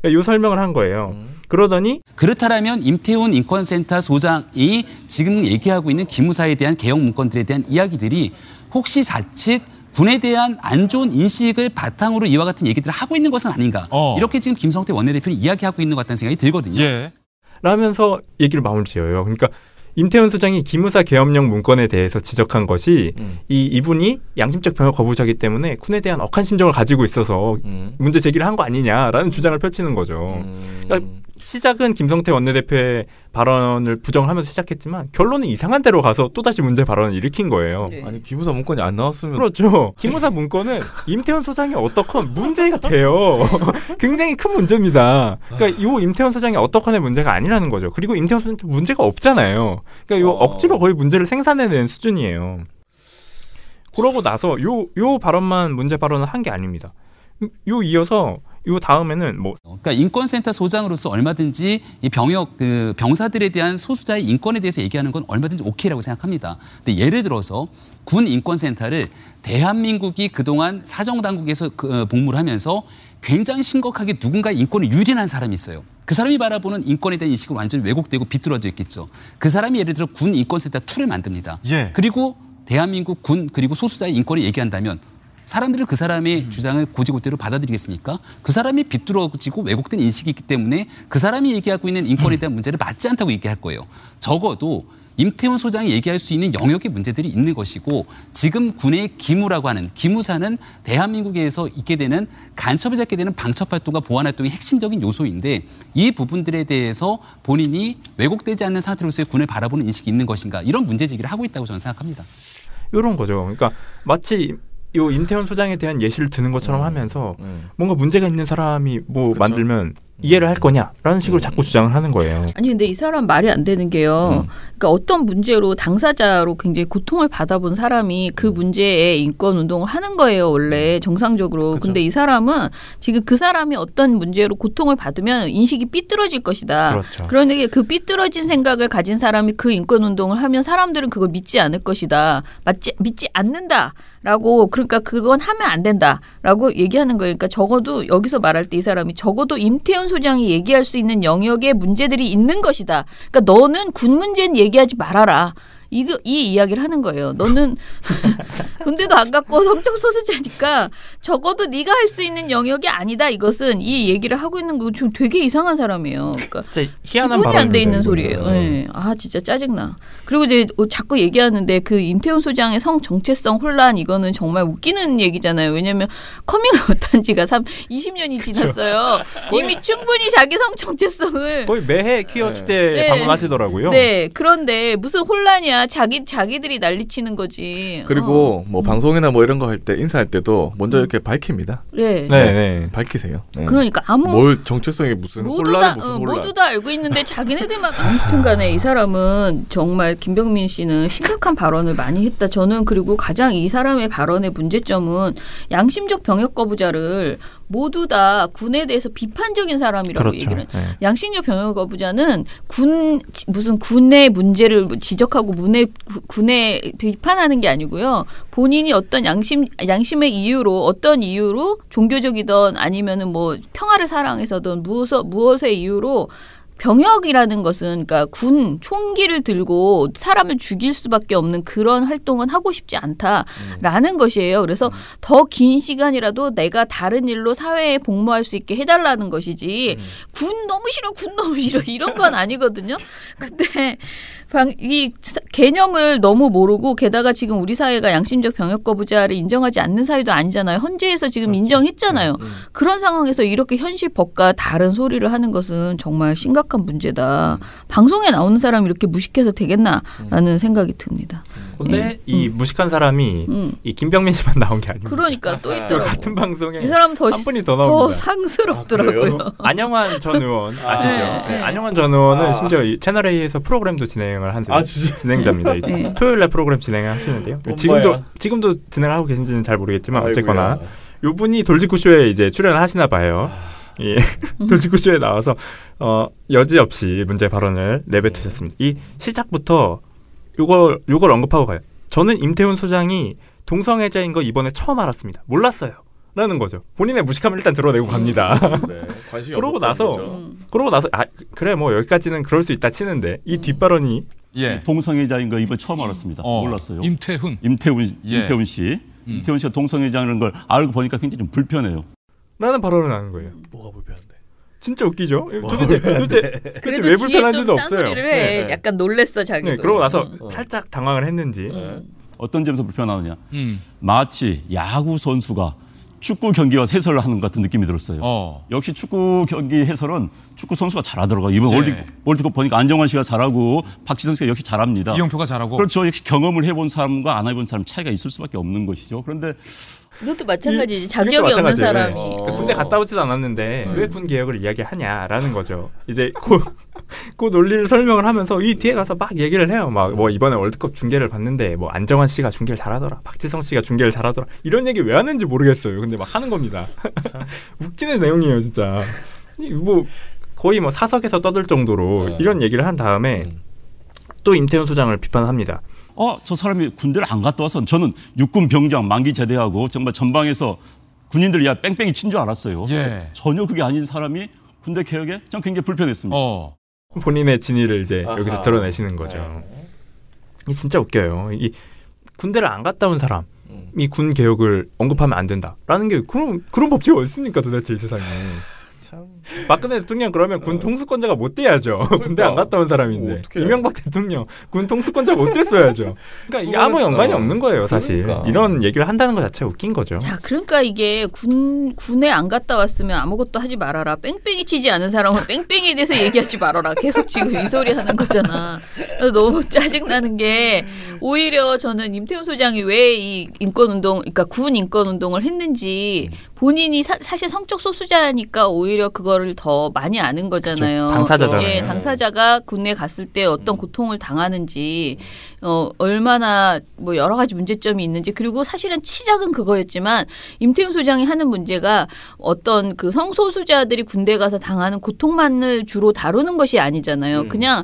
그러니까 이 설명을 한 거예요. 그러더니 그렇다면 임태훈 인권센터 소장이 지금 얘기하고 있는 기무사에 대한 개혁 문건들에 대한 이야기들이 혹시 자칫 군에 대한 안 좋은 인식을 바탕으로 이와 같은 얘기들을 하고 있는 것은 아닌가. 이렇게 지금 김성태 원내대표는 이야기하고 있는 것 같다는 생각이 들거든요. 예. 라면서 얘기를 마무리 지어요. 그러니까 임태훈 소장이 기무사 계엄령 문건에 대해서 지적한 것이 이분이 양심적 병역 거부자이기 때문에 군에 대한 억한 심정을 가지고 있어서 문제 제기를 한 거 아니냐라는 주장을 펼치는 거죠. 그러니까 시작은 김성태 원내대표의 발언을 부정하면서 시작했지만 결론은 이상한 데로 가서 또다시 문제 발언을 일으킨 거예요. 네. 아니 기무사 문건이 안 나왔으면 그렇죠. 기무사 문건은 임태훈 소장이 어떻건 문제가 돼요. 굉장히 큰 문제입니다. 그러니까 이 임태훈 소장이 어떻건의 문제가 아니라는 거죠. 그리고 임태훈 소장한테 문제가 없잖아요. 그러니까 요 억지로 거의 문제를 생산해내는 수준이에요. 그러고 나서 요 발언만 문제 발언을 한 게 아닙니다. 요 이어서 요 다음에는 뭐 그러니까 인권센터 소장으로서 얼마든지 이 병사들에 대한 소수자의 인권에 대해서 얘기하는 건 얼마든지 오케이라고 생각합니다. 근데 예를 들어서 군 인권센터를 대한민국이 그동안 사정당국에서 복무를 하면서 굉장히 심각하게 누군가의 인권을 유린한 사람이 있어요. 그 사람이 바라보는 인권에 대한 인식은 완전히 왜곡되고 비뚤어져 있겠죠. 그 사람이 예를 들어 군 인권센터 2를 만듭니다. 예. 그리고 대한민국 군 그리고 소수자의 인권을 얘기한다면 사람들은 그 사람의 주장을 고지고대로 받아들이겠습니까? 그 사람이 비뚤어지고 왜곡된 인식이 있기 때문에 그 사람이 얘기하고 있는 인권에 대한 문제를 맞지 않다고 얘기할 거예요. 적어도 임태훈 소장이 얘기할 수 있는 영역의 문제들이 있는 것이고 지금 군의 기무라고 하는 기무사는 대한민국에서 있게 되는 간첩을 잡게 되는 방첩활동과 보안활동의 핵심적인 요소인데 이 부분들에 대해서 본인이 왜곡되지 않는 상태로서의 군을 바라보는 인식이 있는 것인가 이런 문제 제기를 하고 있다고 저는 생각합니다. 이런 거죠. 그러니까 마치 요 임태훈 소장에 대한 예시를 드는 것처럼 하면서 뭔가 문제가 있는 사람이 뭐 그쵸? 만들면 이해를 할 거냐라는 식으로 자꾸 주장을 하는 거예요. 아니 근데 이 사람 말이 안 되는 게요. 그러니까 어떤 문제로 당사자로 굉장히 고통을 받아본 사람이 그 문제에 인권 운동을 하는 거예요. 원래 정상적으로. 그쵸? 근데 이 사람은 지금 그 사람이 어떤 문제로 고통을 받으면 인식이 삐뚤어질 것이다. 그렇죠. 그런데 그 삐뚤어진 생각을 가진 사람이 그 인권 운동을 하면 사람들은 그걸 믿지 않을 것이다. 믿지 않는다. 라고 그러니까 그건 하면 안 된다라고 얘기하는 거예요. 그러니까 적어도 여기서 말할 때 이 사람이 적어도 임태훈 소장이 얘기할 수 있는 영역에 문제들이 있는 것이다. 그러니까 너는 군 문제는 얘기하지 말아라. 이 이야기를 하는 거예요. 너는 군대도 안 갔고 성적 소수자니까 적어도 네가 할 수 있는 영역이 아니다. 이것은 이 얘기를 하고 있는 거 좀 되게 이상한 사람이에요. 그러니까 진짜 희한한 기본이 안 돼 있는 소리예요. 네. 아 진짜 짜증나. 그리고 이제 자꾸 얘기하는데 그 임태훈 소장의 성 정체성 혼란 이거는 정말 웃기는 얘기잖아요. 왜냐하면 커밍아웃한 지가 20년이 지났어요. 이미 충분히 자기 성 정체성을 거의 매해 퀴어 축제 방문하시더라고요. 네. 그런데 무슨 혼란이야. 자기들이 난리치는 거지. 그리고 뭐 방송이나 뭐 이런 거 할 때 인사할 때도 먼저 이렇게 밝힙니다. 네. 밝히세요. 그러니까 뭘 정체성이 무슨 혼란이 무슨 혼란. 모두 다 알고 있는데 자기네들만 아무튼간에 이 사람은 정말 김병민 씨는 심각한 발언을 많이 했다. 저는 그리고 가장 이 사람의 발언의 문제점은 양심적 병역 거부자를 모두 다 군에 대해서 비판적인 사람이라고 그렇죠. 얘기를. 양심적 병역 거부자는 무슨 군의 문제를 지적하고 군에 비판하는 게 아니고요. 본인이 어떤 양심의 이유로 어떤 이유로 종교적이든 아니면은 뭐 평화를 사랑해서든 무엇의 이유로 병역이라는 것은 그러니까 군 총기를 들고 사람을 죽일 수밖에 없는 그런 활동은 하고 싶지 않다라는 것이에요. 그래서 더 긴 시간이라도 내가 다른 일로 사회에 복무할 수 있게 해달라는 것이지 군 너무 싫어 이런 건 아니거든요. 근데 이 개념을 너무 모르고 게다가 지금 우리 사회가 양심적 병역 거부자를 인정하지 않는 사회도 아니잖아요. 헌재에서 지금 인정했잖아요. 그런 상황에서 이렇게 현실 법과 다른 소리를 하는 것은 정말 심각한 문제다. 방송에 나오는 사람이 이렇게 무식해서 되겠나라는 생각이 듭니다. 근데 이 무식한 사람이 이 김병민 씨만 나온 게 아닙니다. 그러니까 또 있더라고. 같은 방송에 이 사람 한 분이 더 나옵니다. 더 상스럽더라고요. 안영환 전 의원 아시죠? 네. 안영환 전 의원은 심지어 이 채널A에서 프로그램도 진행을 한 진행자입니다. 토요일날 프로그램 진행을 하시는데요. 지금도 진행을 하고 계신지는 잘 모르겠지만 어쨌거나 요분이 돌직구쇼에 이제 출연을 하시나 봐요. 예. 돌직구쇼에 나와서 여지없이 문제 발언을 내뱉으셨습니다. 이 시작부터 요걸 언급하고 가요. 저는 임태훈 소장이 동성애자인 거 이번에 처음 알았습니다. 몰랐어요. 라는 거죠. 본인의 무식함을 일단 드러내고 갑니다. 관심이 그러고 나서 그래 뭐 여기까지는 그럴 수 있다 치는데 이 뒷발언이 동성애자인 거 이번 처음 알았습니다. 몰랐어요. 임태훈 씨. 임태훈 씨가 동성애자라는 걸 알고 보니까 굉장히 좀 불편해요. 라는 발언을 하는 거예요. 뭐가 불편한데? 진짜 웃기죠? 도대체 왜 불편한지도 없어요. 소리를 해. 약간 놀랬어 자기도. 그러고 나서 살짝 당황을 했는지 어떤 점에서 불편하느냐. 마치 야구 선수가 축구 경기와 해설을 하는 것 같은 느낌이 들었어요. 역시 축구 경기 해설은 축구 선수가 잘하더라고요. 이번 월드컵 보니까 안정환 씨가 잘하고 박지성 씨가 역시 잘합니다. 이용표가 잘하고. 그렇죠. 역시 경험을 해본 사람과 안 해본 사람 차이가 있을 수밖에 없는 것이죠. 그런데 이것도 마찬가지지. 자격이 없는 사람이. 군대 갔다 오지도 않았는데 왜 군 개혁을 이야기하냐라는 거죠. 이제 그 논리를 설명을 하면서 이 뒤에 가서 막 얘기를 해요. 막 뭐 이번에 월드컵 중계를 봤는데 뭐 안정환 씨가 중계를 잘하더라. 박지성 씨가 중계를 잘하더라. 이런 얘기 왜 하는지 모르겠어요. 근데 막 하는 겁니다. 웃기는 내용이에요, 진짜. 뭐 거의 뭐 사석에서 떠들 정도로 이런 얘기를 한 다음에 또 임태훈 소장을 비판합니다. 저 사람이 군대를 안 갔다 와서 저는 육군 병장 만기 제대하고 정말 전방에서 군인들 야 뺑뺑이 친 줄 알았어요. 전혀 그게 아닌 사람이 군대 개혁에 전 굉장히 불편했습니다. 본인의 진위를 이제 여기서 드러내시는 거죠. 이 진짜 웃겨요. 이 군대를 안 갔다 온 사람, 이 군 개혁을 언급하면 안 된다라는 게 그런 법칙이 어디 있습니까 도대체 이 세상에. 박근혜 대통령 그러면 군 통수권자가 못 돼야죠. 군대 안 갔다 온 사람인데. 이명박 대통령 군 통수권자 못 됐어야죠. 그러니까 이게 아무 연관이 없는 거예요, 사실. 이런 얘기를 한다는 것 자체가 웃긴 거죠. 자, 그러니까 이게 군에 안 갔다 왔으면 아무것도 하지 말아라. 뺑뺑이 치지 않은 사람은 뺑뺑이에 대해서 얘기하지 말아라. 계속 지금 이 소리 하는 거잖아. 그래서 너무 짜증나는 게 오히려 저는 임태훈 소장이 왜 이 인권운동, 그러니까 군 인권운동을 했는지 본인이 사실 성적 소수자니까 오히려 그거를 더 많이 아는 거잖아요. 그렇죠. 당사자잖아요. 예, 당사자가 군에 갔을 때 어떤 고통을 당하는지, 얼마나 뭐 여러 가지 문제점이 있는지, 그리고 사실은 시작은 그거였지만 임태훈 소장이 하는 문제가 어떤 그 성소수자들이 군대 가서 당하는 고통만을 주로 다루는 것이 아니잖아요. 그냥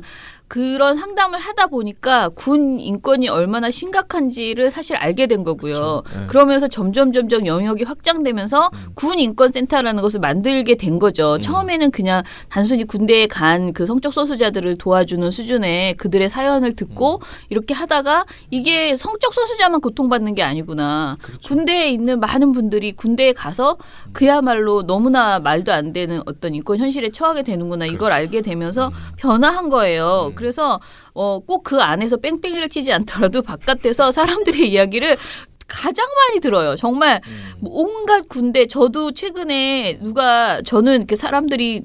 그런 상담을 하다 보니까 군 인권이 얼마나 심각한지를 사실 알게 된 거고요. 그렇죠. 네. 그러면서 점점 영역이 확장되면서 군 인권센터라는 것을 만들게 된 거죠. 처음에는 그냥 단순히 군대에 간 그 성적 소수자들을 도와주는 수준의 그들의 사연을 듣고 이렇게 하다가 이게 성적 소수자만 고통받는 게 아니구나. 그렇죠. 군대에 있는 많은 분들이 군대에 가서 그야말로 너무나 말도 안 되는 어떤 인권 현실에 처하게 되는구나. 이걸 그렇죠. 알게 되면서 변화한 거예요. 그래서 꼭 그 안에서 뺑뺑이를 치지 않더라도 바깥에서 사람들의 이야기를 가장 많이 들어요. 정말 온갖 군대. 저도 최근에 저는 그 사람들이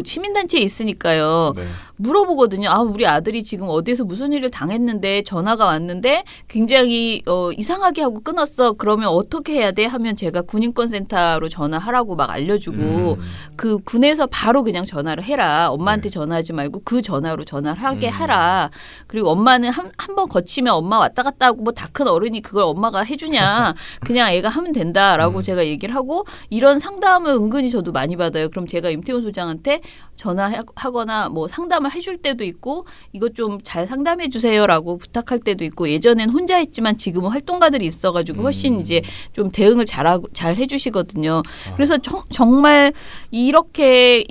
시민단체에 있으니까요. 네. 물어보거든요. 우리 아들이 지금 어디에서 무슨 일을 당했는데 전화가 왔는데 굉장히 이상하게 하고 끊었어. 그러면 어떻게 해야 돼? 하면 제가 군인권센터로 전화하라고 막 알려주고 그 군에서 바로 그냥 전화를 해라. 엄마한테 전화하지 말고 그 전화로 전화를 하게 하라. 그리고 엄마는 한 번 거치면 엄마 왔다 갔다 하고 뭐 다 큰 어른이 그걸 엄마가 해주냐. 그냥 애가 하면 된다라고 제가 얘기를 하고 이런 상담을 은근히 저도 많이 받아요. 그럼 제가 임태훈 소장한테 전화하거나 뭐 상담을 해줄 때도 있고 이것 좀 잘 상담해 주세요라고 부탁할 때도 있고 예전엔 혼자 했지만 지금은 활동가들이 있어가지고 훨씬 이제 좀 대응을 잘 해주시거든요. 그래서 정말 이렇게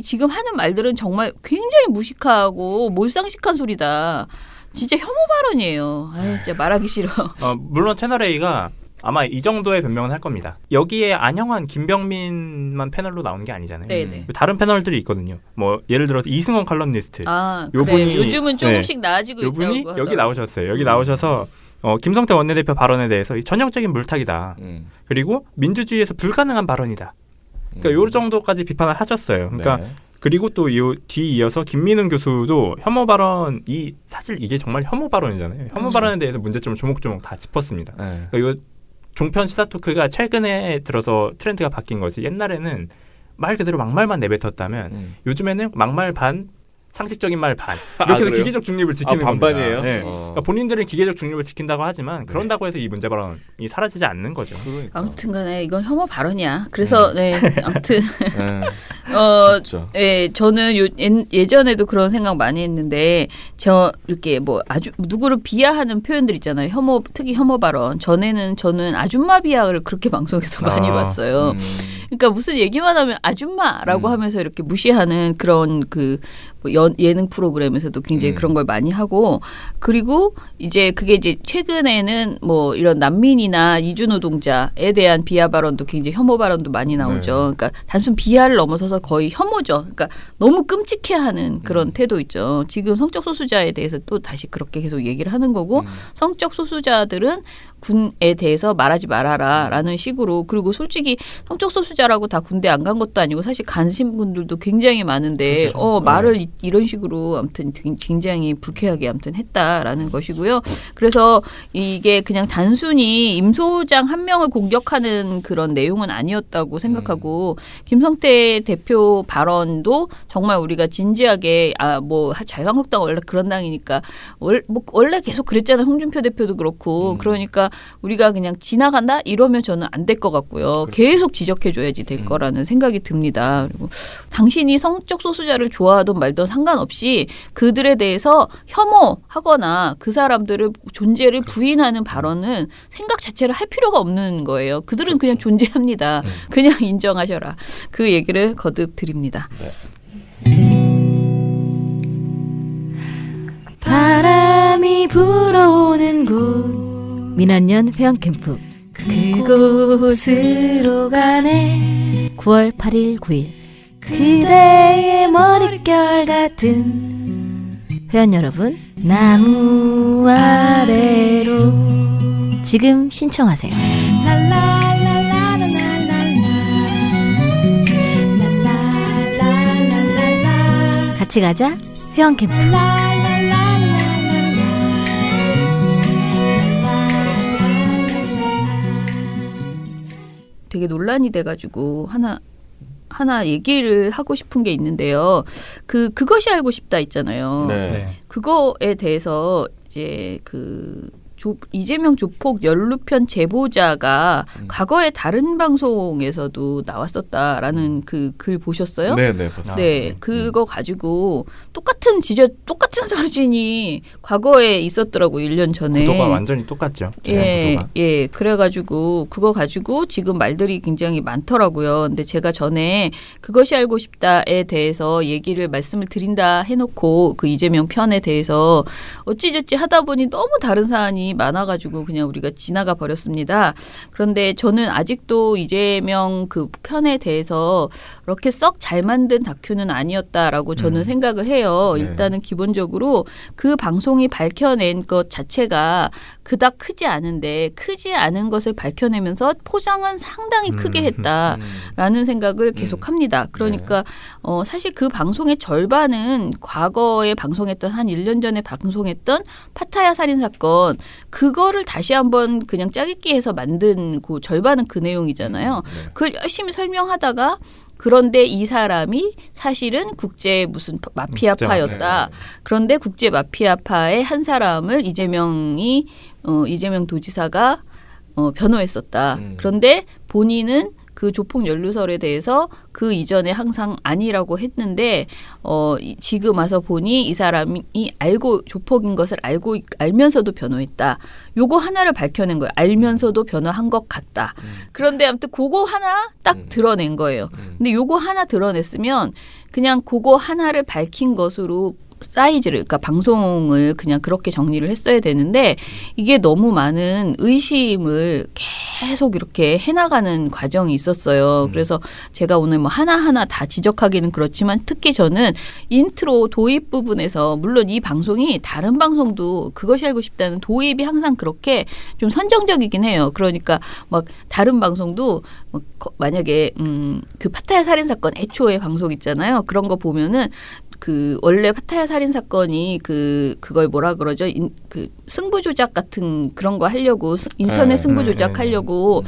지금 하는 말들은 정말 굉장히 무식하고 몰상식한 소리다. 진짜 혐오 발언이에요. 진짜 말하기 싫어. 물론 채널A가 아마 이 정도의 변명은 할 겁니다. 여기에 안형환, 김병민만 패널로 나오는 게 아니잖아요. 네네. 다른 패널들이 있거든요. 뭐 예를 들어서 이승원 칼럼니스트. 요 분이 요즘은 조금씩 나아지고 있다고 분이 하더라고요. 여기 나오셨어요. 여기 나오셔서 김성태 원내대표 발언에 대해서 전형적인 물타기다. 그리고 민주주의에서 불가능한 발언이다. 그러니까 요 정도까지 비판을 하셨어요. 그러니까 네. 그리고 또 뒤이어서 김민훈 교수도 혐오 발언이 사실 이게 정말 혐오 발언이잖아요. 혐오 발언에 대해서 문제점을 조목조목 다 짚었습니다. 네. 그러니까 요 종편 시사토크가 최근에 들어서 트렌드가 바뀐 거지. 옛날에는 말 그대로 막말만 내뱉었다면 요즘에는 막말 반, 상식적인 말 반. 이렇게 해서 기계적 중립을 지키는 겁니다. 반반이에요? 네. 그러니까 본인들은 기계적 중립을 지킨다고 하지만 그런다고 해서 이 문제 발언이 사라지지 않는 거죠. 그러니까. 아무튼간에 이건 혐오 발언이야. 그래서 아무튼 저는 예전에도 그런 생각 많이 했는데 이렇게 뭐 아주 누구를 비하하는 표현들 있잖아요. 특히 혐오 발언. 전에는 저는 아줌마 비하를 그렇게 방송에서 많이 봤어요. 그러니까 무슨 얘기만 하면 아줌마라고 하면서 이렇게 무시하는 그런 예능 프로그램에서도 굉장히 그런 걸 많이 하고 그리고 그게 최근에는 뭐 이런 난민이나 이주노동자에 대한 비하 발언도 굉장히 혐오 발언도 많이 나오죠. 그러니까 단순 비하를 넘어서서 거의 혐오죠. 그러니까 너무 끔찍해하는 그런 태도 있죠. 지금 성적 소수자에 대해서 또 다시 그렇게 계속 얘기를 하는 거고 성적 소수자들은 군에 대해서 말하지 말아라라는 식으로 그리고 솔직히 성적 소수자라고 다 군대 안 간 것도 아니고 사실 가신 분들도 굉장히 많은데 그렇죠. 말을 이런 식으로 아무튼 굉장히 불쾌하게 아무튼 했다라는 것이고요. 그래서 이게 그냥 단순히 임 소장 한 명을 공격하는 그런 내용은 아니었다고 생각하고 김성태 대표 발언도 정말 우리가 진지하게 뭐 자유한국당 원래 그런 당이니까 원래 계속 그랬잖아요. 홍준표 대표도 그렇고 그러니까 우리가 그냥 지나간다 이러면 저는 안 될 것 같고요. 그렇죠. 계속 지적해줘야지 될 거라는 생각이 듭니다. 그리고 당신이 성적 소수자를 좋아하든 말든 상관없이 그들에 대해서 혐오하거나 그 사람들을 존재를 부인하는 발언은 생각 자체를 할 필요가 없는 거예요. 그들은 그렇죠. 그냥 존재합니다. 그냥 인정하셔라. 그 얘기를 거듭 드립니다. 바람이 불어오는 곳 민원연 회원캠프 그곳으로 가네 9월 8일 9일 그대의 머릿결 같은 회원 여러분 나무 아래로 지금 신청하세요. 같이 가자 회원 캠프. 되게 논란이 돼가지고 하나 얘기를 하고 싶은 게 있는데요. 그것이 알고 싶다 있잖아요. 네. 그거에 대해서 이제 이재명 조폭 연루편 제보자가 과거에 다른 방송에서도 나왔었다라는 그 글 보셨어요? 네, 봤습니다. 네, 그거 가지고 똑같은 사진이 과거에 있었더라고요. 1년 전에. 구도가 완전히 똑같죠. 예. 그래가지고 그거 가지고 지금 말들이 굉장히 많더라고요. 근데 제가 전에 그것이 알고 싶다에 대해서 말씀을 드린다 해놓고 그 이재명 편에 대해서 어찌저찌 하다 보니 너무 다른 사안이 많아가지고 그냥 우리가 지나가 버렸습니다. 그런데 저는 아직도 이재명 그 편에 대해서 그렇게 썩 잘 만든 다큐는 아니었다라고 저는 생각을 해요. 네. 일단은 기본적으로 그 방송이 밝혀낸 것 자체가 그닥 크지 않은데 크지 않은 것을 밝혀내면서 포장은 상당히 크게 했다라는 생각을 계속합니다. 그러니까 사실 그 방송의 절반은 과거에 방송했던 한 1년 전에 방송했던 파타야 살인 사건 그거를 다시 한번 그냥 짜깁기 해서 만든 그 절반은 그 내용이잖아요. 그걸 열심히 설명하다가 그런데 이 사람이 사실은 국제 무슨 마피아파였다. 그런데 국제 마피아파의 한 사람을 이재명 도지사가 변호했었다. 그런데 본인은 그 조폭 연루설에 대해서 그 이전에 항상 아니라고 했는데 지금 와서 보니 이 사람이 조폭인 것을 알면서도 변호했다. 요거 하나를 밝혀낸 거예요. 알면서도 변호한 것 같다. 그런데 아무튼 그거 하나 딱 드러낸 거예요. 근데 요거 하나 드러냈으면 그냥 그거 하나를 밝힌 것으로 그러니까 방송을 그냥 그렇게 정리를 했어야 되는데 이게 너무 많은 의심을 계속 이렇게 해나가는 과정이 있었어요. 그래서 제가 오늘 뭐 하나하나 다 지적하기는 그렇지만 특히 저는 인트로 도입 부분에서 물론 이 방송이 다른 방송도 그것이 알고 싶다는 도입이 항상 그렇게 좀 선정적이긴 해요. 그러니까 막 다른 방송도 만약에 그 파타야 살인 사건 애초에 방송 있잖아요. 그런 거 보면은 원래 파타야 살인 사건이 그걸 뭐라 그러죠? 그 승부 조작 같은 그런 거 하려고 인터넷 승부 조작 하려고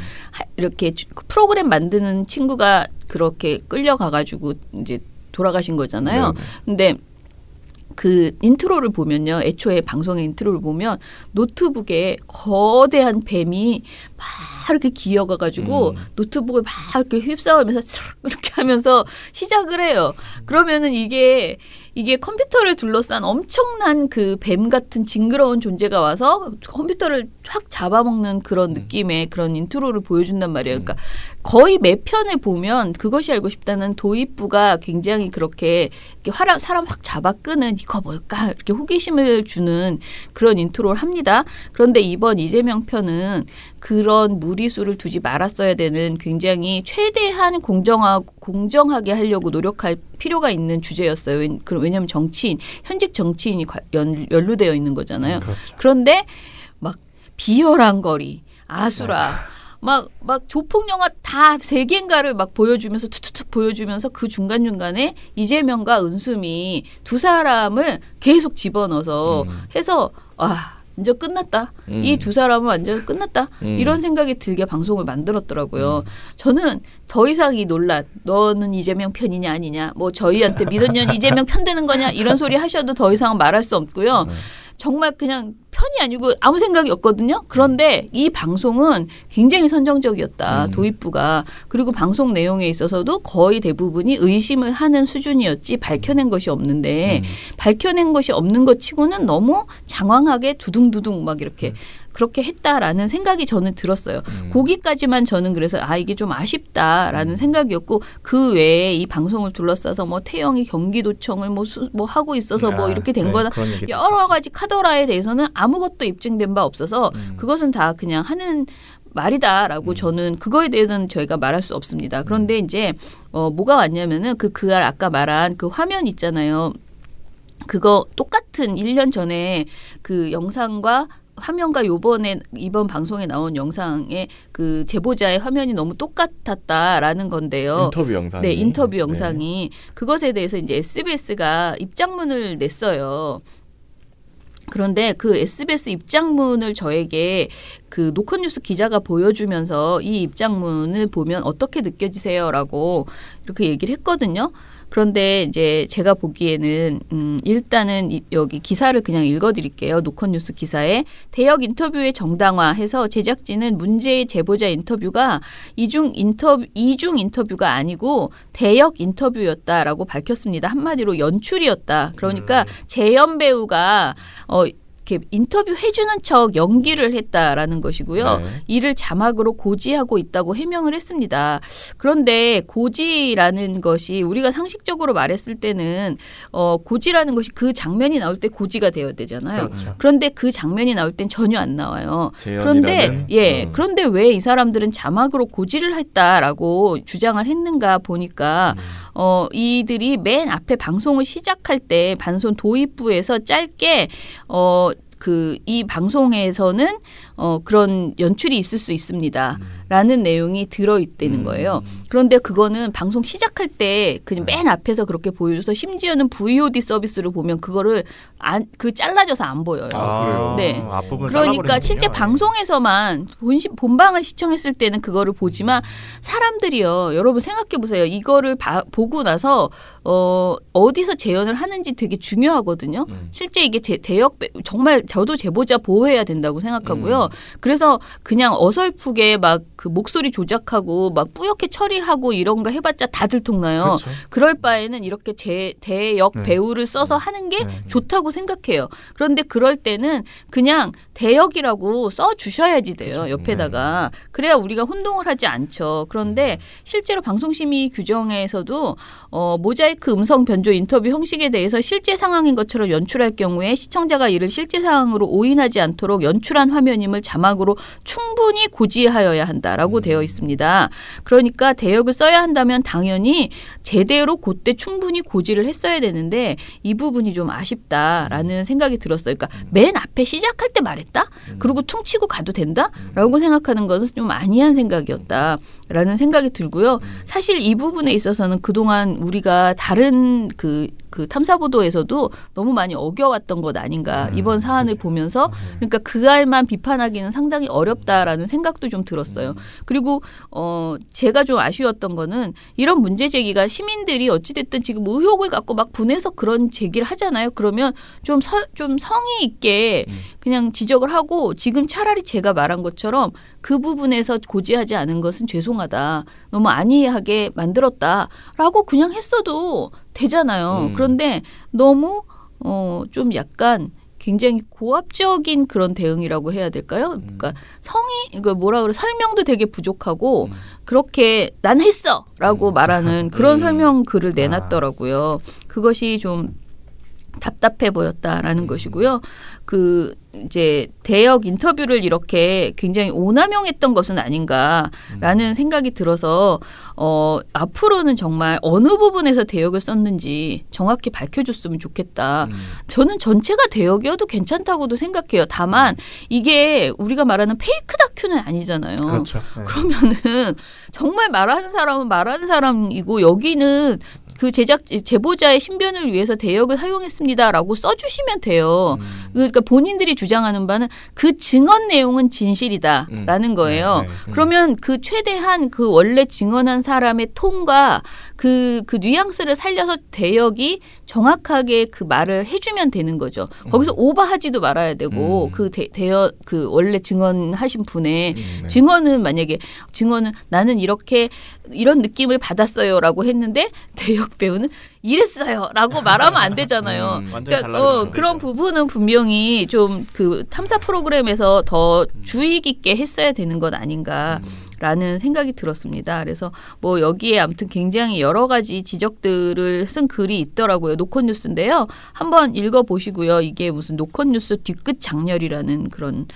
이렇게 프로그램 만드는 친구가 그렇게 끌려가가지고 이제 돌아가신 거잖아요. 근데 그 인트로를 보면요. 애초에 방송의 인트로를 보면 노트북에 거대한 뱀이 막 이렇게 기어가가지고 노트북을 막 이렇게 휩싸우면서 이렇게 하면서 시작을 해요. 그러면은 이게 컴퓨터를 둘러싼 엄청난 그 뱀 같은 징그러운 존재가 와서 컴퓨터를 확 잡아먹는 그런 느낌의 그런 인트로를 보여준단 말이에요. 그러니까 거의 매 편을 보면 그것이 알고 싶다는 도입부가 굉장히 그렇게 사람 확 잡아 끄는 이거 뭘까 이렇게 호기심을 주는 그런 인트로를 합니다. 그런데 이번 이재명 편은 그런 무리수를 두지 말았어야 되는 굉장히 최대한 공정하게 하려고 노력할 필요가 있는 주제였어요. 왜냐하면 현직 정치인이 연루되어 있는 거잖아요. 그렇죠. 그런데 막 비열한 거리, 아수라. 막 조폭 영화 다 3개인가를 막 보여주면서 툭툭툭 보여주면서 그 중간중간에 이재명과 은수미 두 사람을 계속 집어넣어서 해서 이제 끝났다. 이 두 사람은 완전 끝났다. 이런 생각이 들게 방송을 만들었더라고요. 저는 더 이상 이 논란, 너는 이재명 편이냐 아니냐, 뭐 저희한테 민원연 이재명 편드는 거냐 이런 소리 하셔도 더 이상 말할 수 없고요. 정말 그냥 편이 아니고 아무 생각이 없거든요. 그런데 이 방송은 굉장히 선정적이었다. 도입부가. 그리고 방송 내용에 있어서도 거의 대부분이 의심을 하는 수준이었지 밝혀낸 것이 없는데 밝혀낸 것이 없는 것 치고는 너무 장황하게 두둥두둥 막 이렇게 그렇게 했다라는 생각이 저는 들었어요. 거기까지만 저는 그래서 이게 좀 아쉽다라는 생각이었고 그 외에 이 방송을 둘러싸서 뭐 태영이 경기도청을 뭐 하고 있어서 뭐 이렇게 된 거다. 여러 가지 카더라에 대해서는 아무것도 입증된 바 없어서 그것은 다 그냥 하는 말이다라고 저는 그거에 대해서는 저희가 말할 수 없습니다. 그런데 이제 뭐가 왔냐면은 그알 아까 말한 그 화면 있잖아요. 그거 똑같은 1년 전에 그 영상과 화면과 이번 방송에 나온 영상의 그 제보자의 화면이 너무 똑같았다라는 건데요. 인터뷰 영상이. 네, 인터뷰 영상이. 그것에 대해서 이제 SBS가 입장문을 냈어요. 그런데 그 SBS 입장문을 저에게 그 노컷뉴스 기자가 보여주면서 이 입장문을 보면 어떻게 느껴지세요라고 이렇게 얘기를 했거든요. 그런데 이제 제가 보기에는 일단은 여기 기사를 그냥 읽어드릴게요. 노컷뉴스 기사에 대역 인터뷰의 정당화해서 제작진은 문제의 제보자 인터뷰가 이중 인터뷰가 아니고 대역 인터뷰였다라고 밝혔습니다. 한마디로 연출이었다. 그러니까 재연 배우가 이렇게 인터뷰 해주는 척 연기를 했다라는 것이고요. 네. 이를 자막으로 고지하고 있다고 해명을 했습니다. 그런데 고지라는 것이 우리가 상식적으로 말했을 때는 고지라는 것이 그 장면이 나올 때 고지가 되어야 되잖아요. 그렇죠. 그런데 그 장면이 나올 땐 전혀 안 나와요. 그런데 그런데 왜 이 사람들은 자막으로 고지를 했다라고 주장을 했는가 보니까 이들이 맨 앞에 방송을 시작할 때 방송 도입부에서 짧게 이 방송에서는 그런 연출이 있을 수 있습니다. 라는 내용이 들어있다는 거예요. 그런데 그거는 방송 시작할 때 그냥 맨 앞에서 그렇게 보여줘서 심지어는 VOD 서비스로 보면 그거를 잘라져서 안 보여요. 그래요? 네. 그러니까 실제 방송에서만 본방을 시청했을 때는 그거를 보지만 사람들이요. 여러분 생각해 보세요. 이거를 보고 나서 어디서 재연을 하는지 되게 중요하거든요. 실제 이게 대역 정말 저도 제보자 보호해야 된다고 생각하고요. 그래서 그냥 어설프게 막 그 목소리 조작하고 막 뿌옇게 처리하고 이런 거 해봤자 다 들통나요. 그렇죠. 그럴 바에는 이렇게 대역 배우를 써서 하는 게 좋다고 생각해요. 그런데 그럴 때는 그냥 대역이라고 써주셔야지 돼요. 그렇죠. 옆에다가. 그래야 우리가 혼동을 하지 않죠. 그런데 실제로 방송심의 규정에서도 모자이크 음성 변조 인터뷰 형식에 대해서 실제 상황인 것처럼 연출할 경우에 시청자가 이를 실제 상황으로 오인하지 않도록 연출한 화면임을 자막으로 충분히 고지하여야 한다라고 되어 있습니다. 그러니까 대역을 써야 한다면 당연히 제대로 그때 충분히 고지를 했어야 되는데 이 부분이 좀 아쉽다라는 생각이 들었어요. 그러니까 맨 앞에 시작할 때 말했다? 그리고 퉁치고 가도 된다? 라고 생각하는 것은 좀 아니한 생각이었다라는 생각이 들고요. 사실 이 부분에 있어서는 그동안 우리가 다른 그 탐사보도에서도 너무 많이 어겨왔던 것 아닌가. 이번 사안을 보면서 그러니까 그 알만 비판하기는 상당히 어렵다라는 생각도 좀 들었어요. 그리고 제가 좀 아쉬웠던 거는 이런 문제 제기가 시민들이 어찌됐든 지금 의혹을 갖고 막 분해서 그런 제기를 하잖아요. 그러면 좀 성의 있게 그냥 지적을 하고 지금 차라리 제가 말한 것처럼 그 부분에서 고지하지 않은 것은 죄송하다. 너무 안이하게 만들었다라고 그냥 했어도 되잖아요. 그런데 너무 좀 약간 굉장히 고압적인 그런 대응이라고 해야 될까요? 그러니까 설명도 되게 부족하고 그렇게 난 했어라고 말하는 그런 설명 글을 내놨더라고요. 그것이 좀 답답해 보였다라는 것이고요. 이제 대역 인터뷰를 이렇게 굉장히 오남용했던 것은 아닌가라는 생각이 들어서 앞으로는 정말 어느 부분에서 대역을 썼는지 정확히 밝혀줬으면 좋겠다. 저는 전체가 대역이어도 괜찮다고도 생각해요. 다만 이게 우리가 말하는 페이크 다큐 statuen 아니잖아요. 그렇죠. 네. 그러면은 정말 말하는 사람은 말하는 사람이고 여기는 그 제보자의 신변을 위해서 대역을 사용했습니다라고 써주시면 돼요. 그러니까 본인들이 주장하는 바는 그 증언 내용은 진실이다라는 거예요. 그러면 그 최대한 그 원래 증언한 사람의 톤과 그 뉘앙스를 살려서 대역이 정확하게 그 말을 해주면 되는 거죠. 거기서 오버하지도 말아야 되고 대역 그 원래 증언하신 분의 증언은 만약에 나는 이런 느낌을 받았어요라고 했는데 대역 배우는 이랬어요라고 말하면 안 되잖아요. 그러니까 그런 부분은 분명히 좀 그 탐사 프로그램에서 더 주의 깊게 했어야 되는 것 아닌가라는 생각이 들었습니다. 그래서 뭐 여기에 아무튼 굉장히 여러 가지 지적들을 쓴 글이 있더라고요. 노컷뉴스인데요. 한번 읽어보시고요. 이게 무슨 노컷뉴스 뒤끝 장렬이라는 그런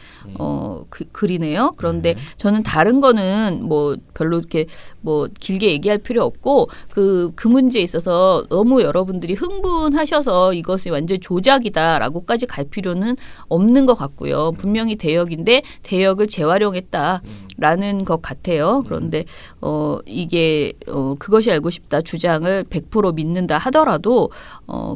글이네요. 그런데 저는 다른 거는 뭐 별로 이렇게 뭐 길게 얘기할 필요 없고 그 문제에 있어서 너무 여러분들이 흥분하셔서 이것이 완전 조작이다라고까지 갈 필요는 없는 것 같고요. 분명히 대역인데 대역을 재활용했다라는 것 같아요. 그런데 이게 그것이 알고 싶다 주장을 100% 믿는다 하더라도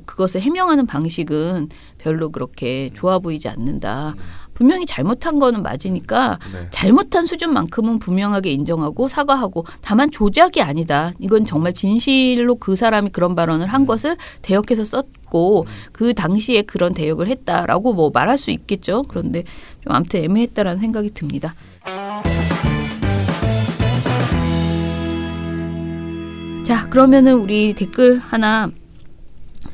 그것을 해명하는 방식은 별로 그렇게 좋아 보이지 않는다. 분명히 잘못한 거는 맞으니까 잘못한 수준만큼은 분명하게 인정하고 사과하고 다만 조작이 아니다. 이건 정말 진실로 그 사람이 그런 발언을 한 것을 대역해서 썼고 그 당시에 그런 대역을 했다라고 뭐 말할 수 있겠죠. 그런데 좀 아무튼 애매했다라는 생각이 듭니다. 자, 그러면은 우리 댓글 하나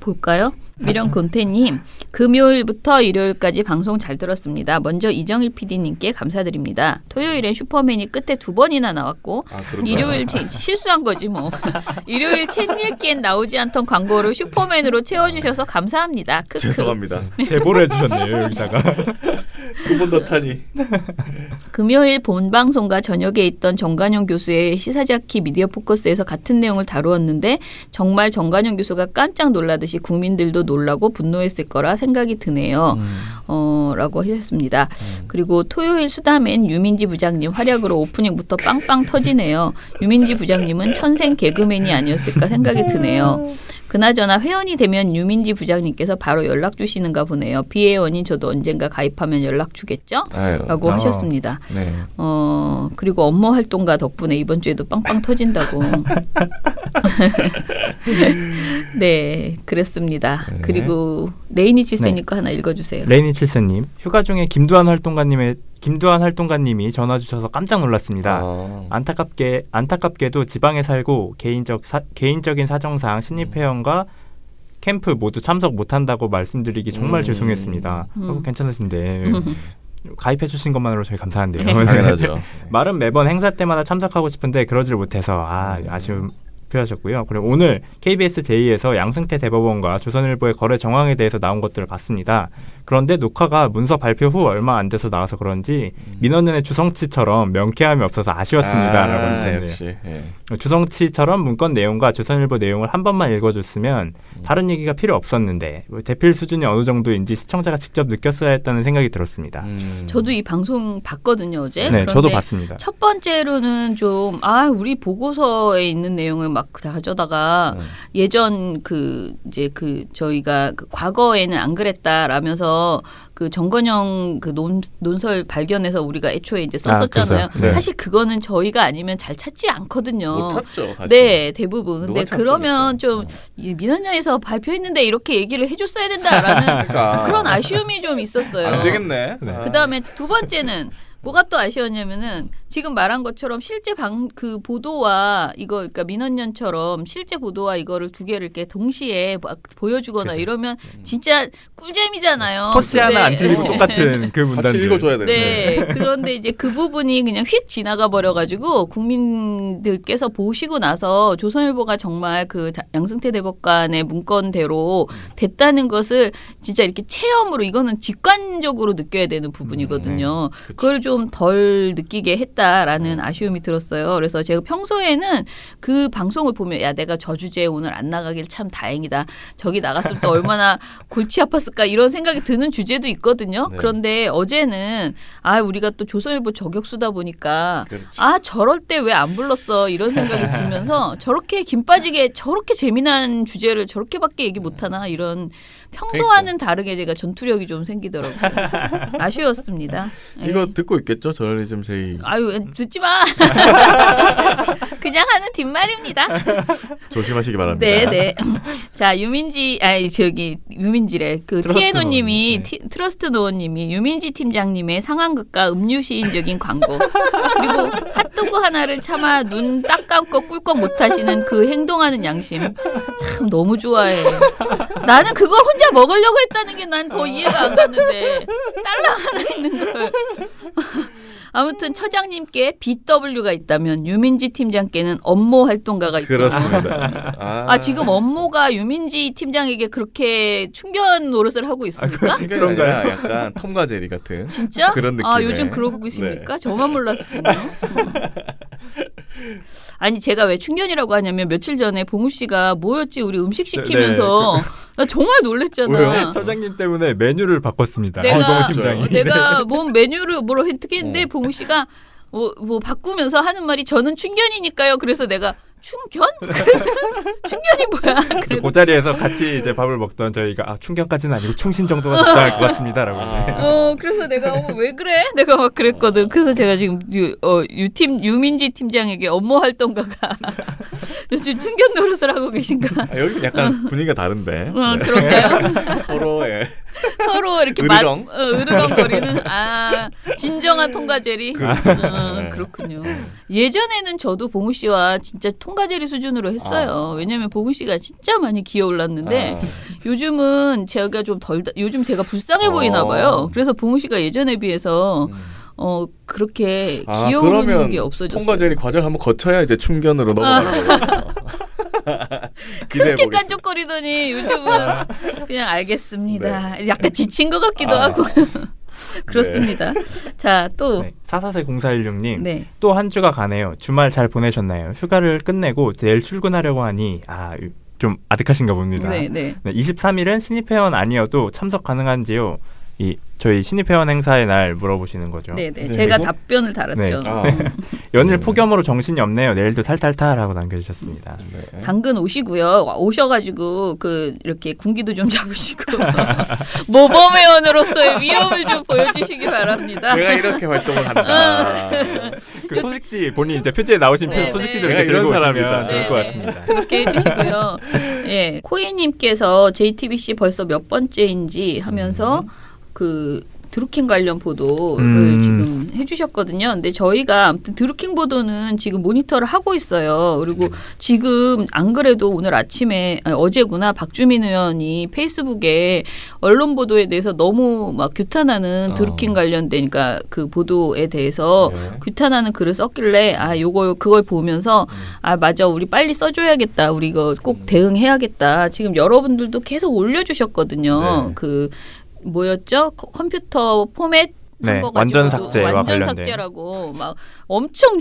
볼까요? 미련곤태님, 금요일부터 일요일까지 방송 잘 들었습니다. 먼저 이정일 PD님께 감사드립니다. 토요일엔 슈퍼맨이 끝에 2번이나 나왔고 일요일 실수한 거지 뭐. 일요일 책 읽기엔 나오지 않던 광고를 슈퍼맨으로 채워주셔서 감사합니다. 죄송합니다. 제보를 해주셨네요. 여기다가. 2번 더 타니. 금요일 본방송과 저녁에 있던 정관용 교수의 시사자키 미디어 포커스에서 같은 내용을 다루었는데 정말 정관용 교수가 깜짝 놀라듯이 국민들도 놀라고 분노했을 거라 생각이 드네요. 라고 하셨습니다. 그리고 토요일 수다맨 유민지 부장님 활약으로 오프닝부터 빵빵 터지네요. 유민지 부장님은 천생 개그맨이 아니었을까 생각이 드네요. 그나저나 회원이 되면 유민지 부장님께서 바로 연락 주시는가 보네요. 비회원인 저도 언젠가 가입하면 연락 주겠죠? 라고 하셨습니다. 네. 그리고 업무 활동가 덕분에 이번 주에도 빵빵 터진다고. 네, 그렇습니다. 네. 그리고 레이니 칠세님 거 하나 읽어주세요. 레이니 칠세님, 휴가 중에 김두한 활동가님이 전화 주셔서 깜짝 놀랐습니다. 안타깝게도 지방에 살고 개인적인 사정상 신입회원과 캠프 모두 참석 못한다고 말씀드리기 정말 죄송했습니다. 괜찮으신데 가입해 주신 것만으로 저희 감사한데요. 당연하죠. 말은 매번 행사 때마다 참석하고 싶은데 그러지를 못해서 아쉬움 표하셨고요. 그리고 오늘 KBS 제2에서 양승태 대법원과 조선일보의 거래 정황에 대해서 나온 것들을 봤습니다. 그런데 녹화가 문서 발표 후 얼마 안 돼서 나와서 그런지 민원인의 주성치처럼 명쾌함이 없어서 아쉬웠습니다라고 해주셨네요. 역시, 예. 주성치처럼 문건 내용과 조선일보 내용을 한 번만 읽어줬으면 다른 얘기가 필요 없었는데 대필 수준이 어느 정도인지 시청자가 직접 느꼈어야 했다는 생각이 들었습니다. 저도 이 방송 봤거든요, 어제. 네, 저도 봤습니다. 첫 번째로는 좀 우리 보고서에 있는 내용을 막 가져다가 예전 저희가 과거에는 안 그랬다라면서 그 정건영 그 논설 발견해서 우리가 애초에 이제 썼었잖아요. 네. 사실 그거는 저희가 아니면 잘 찾지 않거든요. 못 찾죠. 사실. 네, 대부분. 근데 그러면 좀 민원연에서 발표했는데 이렇게 얘기를 해줬어야 된다라는 그런 아쉬움이 좀 있었어요. 안 되겠네. 그다음에 두 번째는 뭐가 또 아쉬웠냐면은 지금 말한 것처럼 실제 그 보도와 그러니까 민원연처럼 실제 보도와 이거를 두 개를 이렇게 동시에 막 보여주거나 그치. 이러면 진짜 꿀잼이잖아요. 토시 하나 안 틀리고 똑같은 그 문단들. 같이 읽어줘야 되는데. 네. 그런데 이제 그 부분이 그냥 휙 지나가 버려가지고 국민들께서 보시고 나서 조선일보가 정말 그 양승태 대법관의 문건대로 됐다는 것을 진짜 이렇게 체험으로 이거는 직관적으로 느껴야 되는 부분이거든요. 그걸 좀 좀 덜 느끼게 했다라는 아쉬움이 들었어요. 그래서 제가 평소에는 그 방송을 보면 야 내가 저 주제에 오늘 안 나가길 참 다행이다. 저기 나갔으면 또 얼마나 골치 아팠을까 이런 생각이 드는 주제도 있거든요. 그런데 어제는 우리가 또 조선일보 저격수다 보니까 저럴 때 왜 안 불렀어 이런 생각이 들면서 저렇게 김 빠지게 저렇게 재미난 주제를 저렇게밖에 얘기 못하나 이런 평소와는 다르게 제가 전투력이 좀 생기더라고요. 아쉬웠습니다. 이거 듣고 있겠죠? 저널리즘 제이. 듣지 마. 그냥 하는 뒷말입니다. 조심하시기 바랍니다. 네네. 자 유민지래. 그 TNO님이 트러스트 노원님이 유민지 팀장님의 상황극과 음유시인적인 광고 그리고 핫도그 하나를 차마 눈 딱 감고 꿀꺽 못하시는 그 행동하는 양심 참 너무 좋아해. 나는 그걸 혼자 먹으려고 했다는 게 난 더 이해가 안 갔는데 달러 하나 있는 걸. 아무튼 처장님께 BW가 있다면 유민지 팀장께는 업무 활동가가 있다. 그렇습니다. 지금 업무가 유민지 팀장에게 그렇게 충견 노릇을 하고 있습니까? 그런가요? 약간 톰과 제리 같은. 진짜? 그런 느낌. 요즘 그러고 계십니까? 저만 몰랐군요. 아니 제가 왜 충견이라고 하냐면 며칠 전에 봉우 씨가 뭐였지 우리 음식 시키면서 나 정말 놀랬잖아. 왜요? 처장님 때문에 메뉴를 바꿨습니다. 내가 팀장이. 내가 뭔 메뉴를 뭐로 획득했는데 봉우 씨가 뭐 바꾸면서 하는 말이 저는 충견이니까요. 그래서 내가 충견? 충견이 뭐야? 그래서 그 자리에서 같이 이제 밥을 먹던 저희가 충견까지는 아니고 충신 정도가 적당할 것 같습니다라고. 그래서 내가 왜 그래? 내가 막 그랬거든. 그래서 제가 지금 유민지 팀장에게 업무 활동가가 요즘 충견 노릇을 하고 계신가? 여기 약간 분위기가 다른데. 그런가요? 서로 이렇게 으르렁거리는 진정한 통과 제리. 그렇군요. 예전에는 저도 봉우 씨와 진짜 통과 제리 수준으로 했어요. 왜냐하면 봉우 씨가 진짜 많이 기어올랐는데 요즘은 제가 좀 요즘 제가 불쌍해 보이나 봐요. 그래서 봉우 씨가 예전에 비해서 그렇게 기어오르는 게 없어졌어요. 통과 제리 과정 한번 거쳐야 이제 충견으로 넘어가는 거예요. 그렇게 깐족거리더니 요즘은 그냥 알겠습니다. 약간 지친 것 같기도 하고. 그렇습니다. 자, 또 440416님 또 한 주가 가네요. 주말 잘 보내셨나요? 휴가를 끝내고 내일 출근하려고 하니 좀 아득하신가 봅니다. 23일은 신입회원 아니어도 참석 가능한지요? 저희 신입회원 행사의 날 물어보시는 거죠. 네네. 제가 답변을 달았죠. 연일 폭염으로 정신이 없네요. 내일도 탈탈탈하고 남겨주셨습니다. 당근 오시고요. 오셔가지고 이렇게 군기도 좀 잡으시고 모범회원으로서의 위험을 좀 보여주시기 바랍니다. 제가 이렇게 활동을 한다. 그 소식지 본인 이제 표지에 나오신 소식지들 이렇게 들고 오시면 좋을 것 같습니다. 그렇게 해주시고요. 코이님께서 JTBC 벌써 몇 번째인지 하면서 드루킹 관련 보도를 지금 해주셨거든요. 근데 저희가 아무튼 드루킹 보도는 지금 모니터를 하고 있어요. 그리고 지금 안 그래도 오늘 아침에 어제구나 박주민 의원이 페이스북에 언론 보도에 대해서 너무 막 규탄하는 드루킹 관련된 그러니까 그 보도에 대해서 규탄하는 글을 썼길래 그걸 보면서 맞아 우리 빨리 써줘야겠다. 우리 이거 꼭 대응해야겠다. 지금 여러분들도 계속 올려주셨거든요. 뭐였죠? 컴퓨터 포맷 완전 삭제와 완전 삭제라고 막 엄청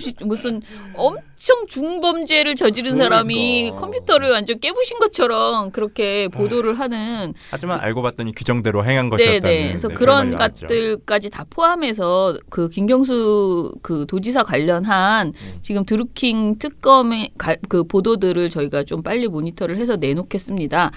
중범죄를 저지른 사람이 컴퓨터를 완전 깨부신 것처럼 그렇게 보도를 하는. 하지만 알고 봤더니 규정대로 행한 것이었다는. 그래서 그런 것들까지 다 포함해서 그 김경수 그 도지사 관련한 지금 드루킹 특검의 그 보도들을 저희가 좀 빨리 모니터를 해서 내놓겠습니다.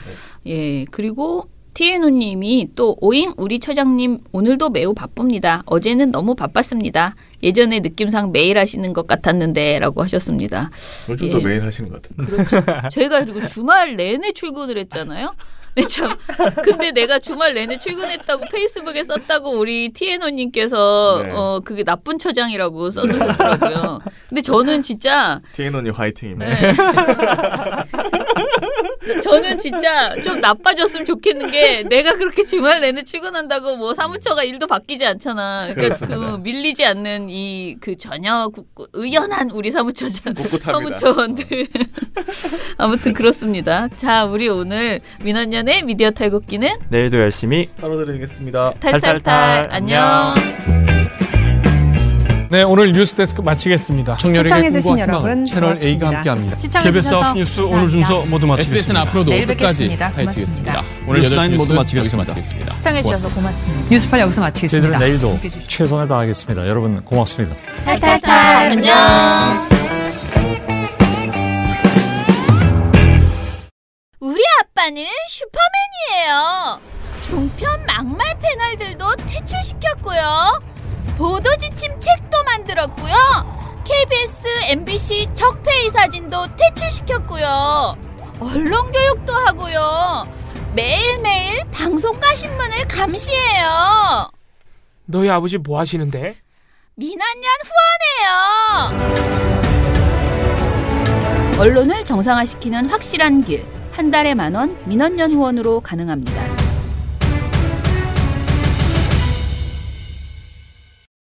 그리고 TNO님이 또 오잉 우리 처장님 오늘도 매우 바쁩니다. 어제는 너무 바빴습니다. 예전에 느낌상 매일 하시는 것 같았는데 라고 하셨습니다. 요즘도 매일 하시는 것 같은데. 그렇죠. 저희가 그리고 주말 내내 출근을 했잖아요. 근데 내가 주말 내내 출근했다고 페이스북에 썼다고 우리 TNO님께서 그게 나쁜 처장이라고 써주셨더라고요. 근데 저는 진짜 TNO님 화이팅이네. 저는 진짜 좀 나빠졌으면 좋겠는 게 내가 그렇게 주말 내내 출근한다고 뭐 사무처가 일도 바뀌지 않잖아. 그러니까 그 밀리지 않는 그 전혀 의연한 우리 사무처원들. 아무튼 그렇습니다. 자, 우리 오늘 민원연의 미디어 탈곡기는 내일도 열심히 다뤄드리겠습니다. 탈탈탈. 안녕. 네, 오늘 뉴스데스크 마치겠습니다. 청년에게 꿈과 희망을 채널 A가 함께합니다. KBS 9 뉴스 오늘 순서 모두 마치겠습니다. SBS는 앞으로도 끝까지 파헤치겠습니다. 오늘 8시 모두 마치겠습니다. 시청해주셔서 고맙습니다. 뉴스팔 여기서 마치겠습니다. 저희들은 내일도 최선을 다하겠습니다. 여러분 고맙습니다. 탈탈탈 안녕. 우리 아빠는 슈퍼맨이에요. 종편 막말 패널들도 퇴출시켰고요. 보도지침 책도 만들었고요. KBS, MBC 적폐의 사진도 퇴출시켰고요. 언론교육도 하고요. 매일매일 방송과 신문을 감시해요. 너희 아버지 뭐 하시는데? 민원연 후원해요. 언론을 정상화시키는 확실한 길. 한 달에 10,000원 민원연 후원으로 가능합니다.